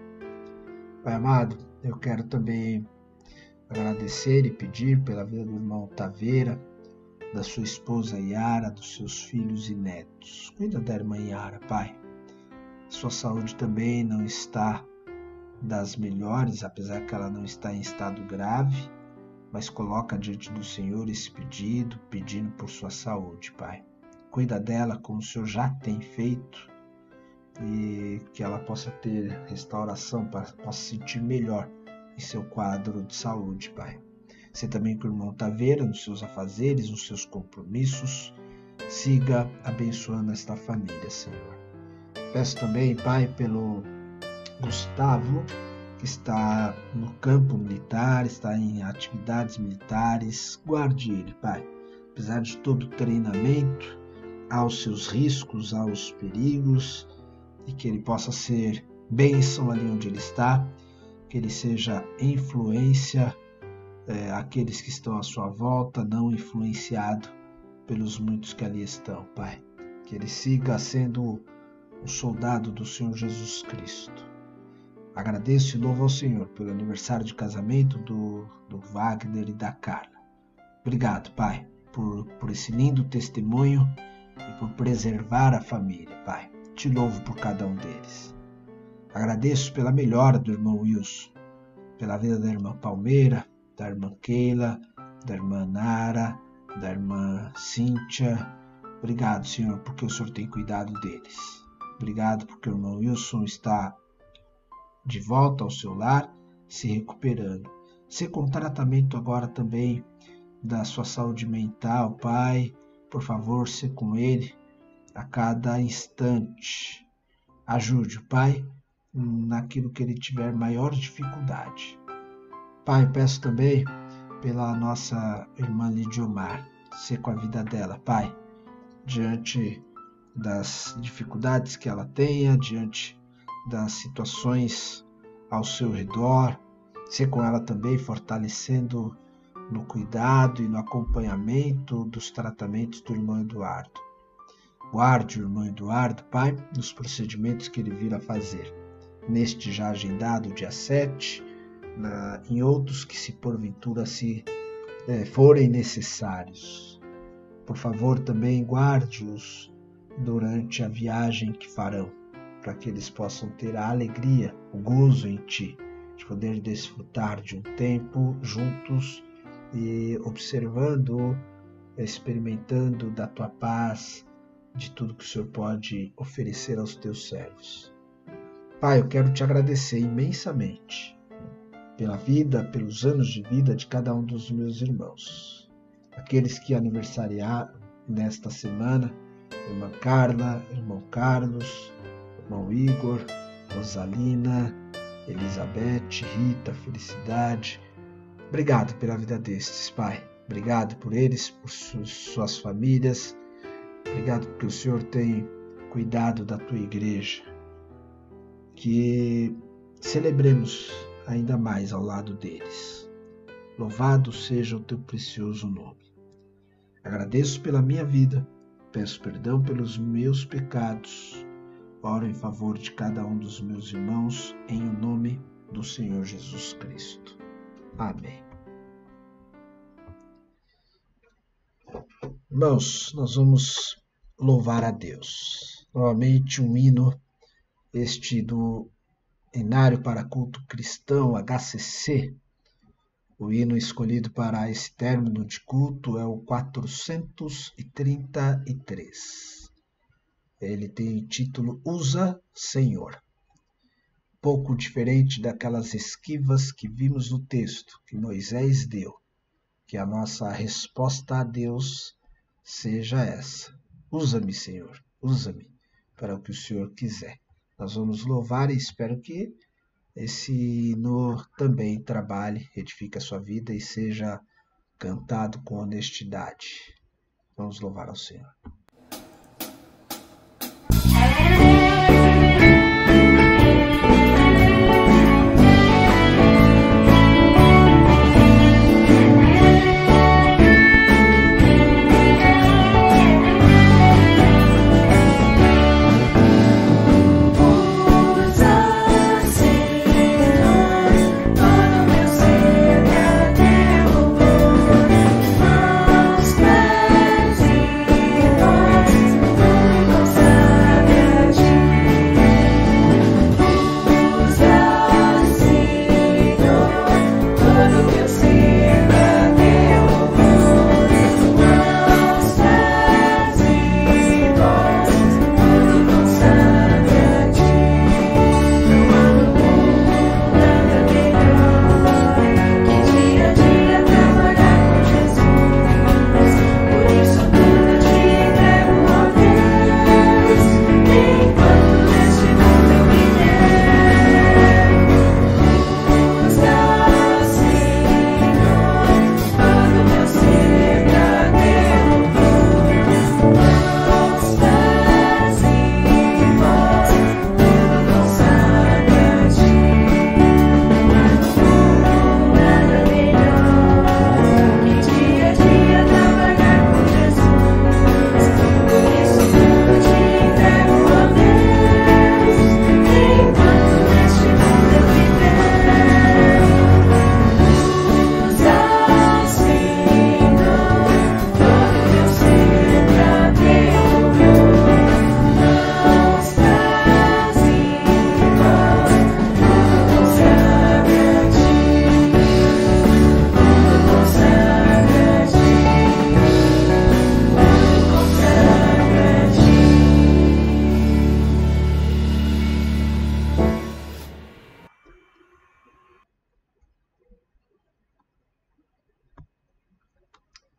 Pai amado, eu quero também agradecer e pedir pela vida do irmão Taveira, da sua esposa Yara, dos seus filhos e netos. Cuida da irmã Yara, Pai. Sua saúde também não está das melhores, apesar que ela não está em estado grave, mas coloca diante do Senhor esse pedido, pedindo por sua saúde, Pai. Cuida dela como o Senhor já tem feito e que ela possa ter restauração, possa se sentir melhor em seu quadro de saúde, Pai. Você também com o irmão Taveira, nos seus afazeres, nos seus compromissos, siga abençoando esta família, Senhor. Peço também, Pai, pelo Gustavo, que está no campo militar, está em atividades militares. Guarde ele, Pai. Apesar de todo o treinamento, aos seus riscos, aos perigos, e que ele possa ser bênção ali onde ele está, que ele seja influência àqueles que estão à sua volta, não influenciado pelos muitos que ali estão, Pai. Que ele siga sendo um soldado do Senhor Jesus Cristo. Agradeço e louvo ao Senhor pelo aniversário de casamento do Wagner e da Carla. Obrigado, Pai, por esse lindo testemunho e por preservar a família, Pai. Te louvo por cada um deles. Agradeço pela melhora do irmão Wilson, pela vida da irmã Palmeira, da irmã Keila, da irmã Nara, da irmã Cíntia. Obrigado, Senhor, porque o Senhor tem cuidado deles. Obrigado porque o irmão Wilson está de volta ao seu lar, se recuperando. Se com tratamento agora também da sua saúde mental, Pai, por favor, se com ele a cada instante. Ajude o Pai naquilo que ele tiver maior dificuldade. Pai, peço também pela nossa irmã Lidiomar, se com a vida dela, Pai, diante das dificuldades que ela tenha, diante das situações ao seu redor, ser com ela também fortalecendo no cuidado e no acompanhamento dos tratamentos do irmão Eduardo. Guarde o irmão Eduardo, Pai, nos procedimentos que ele vir a fazer, neste já agendado dia 7, em outros que se porventura forem necessários. Por favor, também guarde-os durante a viagem que farão. para que eles possam ter a alegria, o gozo em Ti, de poder desfrutar de um tempo juntos e observando, experimentando da Tua paz, de tudo que o Senhor pode oferecer aos Teus servos. Pai, eu quero Te agradecer imensamente pela vida, pelos anos de vida de cada um dos meus irmãos. Aqueles que aniversariaram nesta semana, irmã Carla, irmão Carlos, irmão Igor, Rosalina, Elizabeth, Rita, Felicidade. Obrigado pela vida destes, Pai. Obrigado por eles, por suas famílias. Obrigado porque o Senhor tem cuidado da Tua igreja. Que celebremos ainda mais ao lado deles. Louvado seja o Teu precioso nome. Agradeço pela minha vida, peço perdão pelos meus pecados, oro em favor de cada um dos meus irmãos, em o nome do Senhor Jesus Cristo. Amém. Irmãos, nós vamos louvar a Deus. Novamente um hino, este do Inário para Culto Cristão, HCC. O hino escolhido para esse término de culto é o 433. Ele tem o título Usa, Senhor. Pouco diferente daquelas esquivas que vimos no texto que Moisés deu. Que a nossa resposta a Deus seja essa. Usa-me, Senhor, usa-me para o que o Senhor quiser. Nós vamos louvar e espero que esse hino também trabalhe, edifique a sua vida e seja cantado com honestidade. Vamos louvar ao Senhor.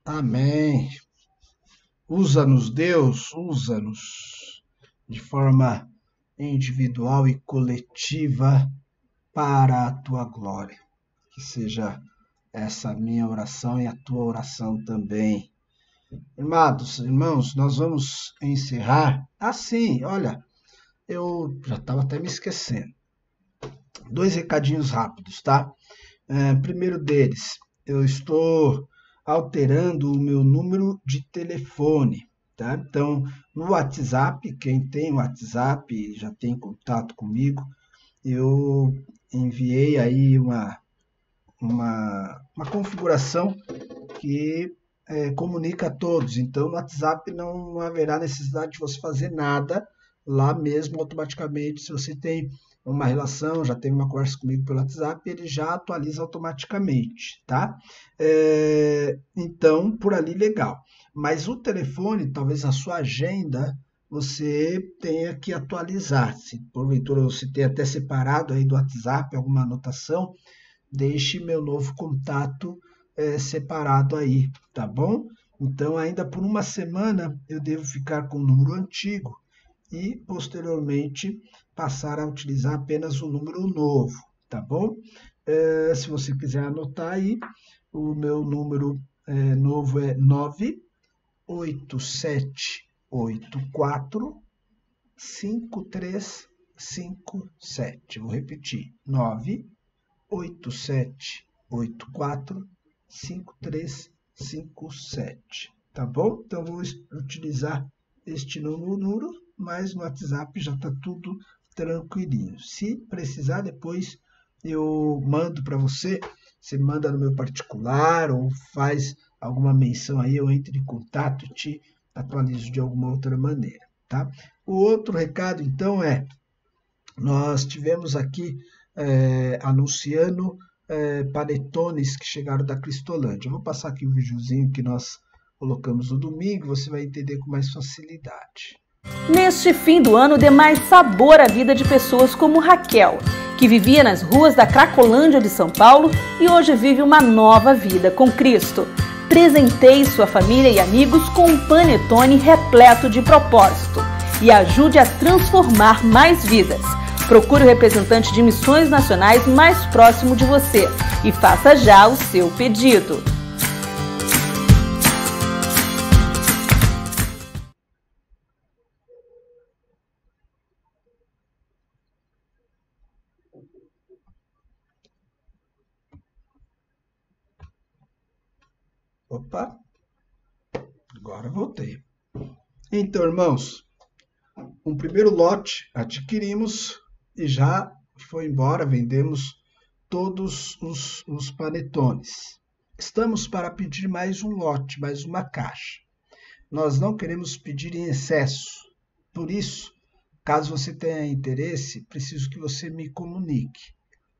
Amém. Usa-nos, Deus, usa-nos de forma individual e coletiva para a Tua glória. Que seja essa minha oração e a Tua oração também. Irmãos, nós vamos encerrar assim, olha, eu já estava até me esquecendo. 2 recadinhos rápidos, tá? Primeiro deles, eu estou alterando o meu número de telefone, tá? Então, no WhatsApp, quem tem WhatsApp e já tem contato comigo, eu enviei aí uma configuração que comunica a todos. Então, no WhatsApp não haverá necessidade de você fazer nada, lá mesmo automaticamente. Se você tem uma relação, já teve uma conversa comigo pelo WhatsApp, ele já atualiza automaticamente, tá? Então, por ali, legal. Mas o telefone, talvez a sua agenda, você tenha que atualizar. Se porventura você tem até separado aí do WhatsApp alguma anotação, deixe meu novo contato separado aí, tá bom? Então, ainda por uma semana, eu devo ficar com o número antigo e, posteriormente, passar a utilizar apenas o número novo, tá bom? Se você quiser anotar aí, o meu número novo é 98784 5357. Vou repetir, 98784 5357, tá bom? Então, vou utilizar este número, mas no WhatsApp já está tudo tranquilinho. Se precisar, depois eu mando para você, você manda no meu particular ou faz alguma menção aí, eu entro em contato e te atualizo de alguma outra maneira, tá? O outro recado, então, nós tivemos aqui anunciando panetones que chegaram da Cristolândia. Eu vou passar aqui o videozinho que nós colocamos no domingo, você vai entender com mais facilidade. Neste fim do ano, dê mais sabor à vida de pessoas como Raquel, que vivia nas ruas da Cracolândia de São Paulo e hoje vive uma nova vida com Cristo. Presenteie sua família e amigos com um panetone repleto de propósito e ajude a transformar mais vidas. Procure o representante de missões nacionais mais próximo de você e faça já o seu pedido. Opa, agora voltei. Então, irmãos, um primeiro lote adquirimos e já foi embora, vendemos todos os panetones. Estamos para pedir mais um lote, mais uma caixa. Nós não queremos pedir em excesso. Por isso, caso você tenha interesse, preciso que você me comunique.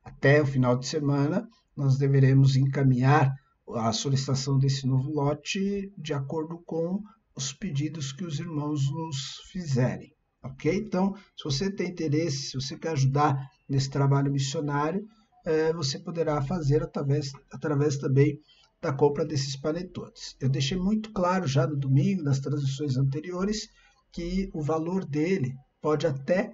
Até o final de semana, nós deveremos encaminhar a solicitação desse novo lote de acordo com os pedidos que os irmãos nos fizerem, ok? Então, se você tem interesse, se você quer ajudar nesse trabalho missionário, você poderá fazer através também da compra desses panetones. Eu deixei muito claro já no domingo, nas transmissões anteriores, que o valor dele pode até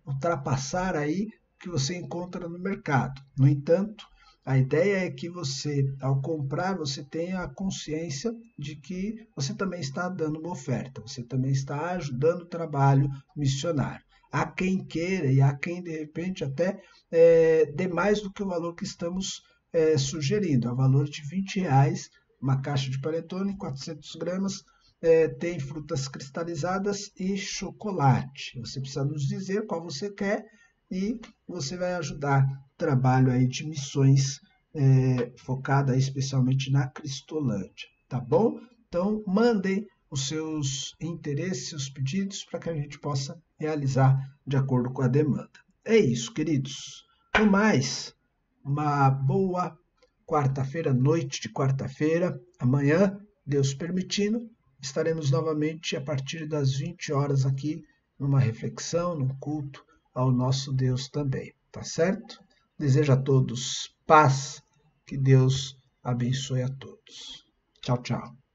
ultrapassar aí o que você encontra no mercado. No entanto, a ideia é que você, ao comprar, você tenha a consciência de que você também está dando uma oferta, você também está ajudando o trabalho missionário. Há quem queira e há quem, de repente, até dê mais do que o valor que estamos sugerindo. É o valor de R$20, uma caixa de panetone, 400 gramas, tem frutas cristalizadas e chocolate. Você precisa nos dizer qual você quer e você vai ajudar o trabalho aí de missões focada especialmente na Cristolândia, tá bom? Então, mandem os seus interesses, seus pedidos, para que a gente possa realizar de acordo com a demanda. É isso, queridos. No mais, uma boa quarta-feira, noite de quarta-feira. Amanhã, Deus permitindo, estaremos novamente a partir das 20 horas aqui numa reflexão, num culto ao nosso Deus também, tá certo? Desejo a todos paz, que Deus abençoe a todos. Tchau, tchau.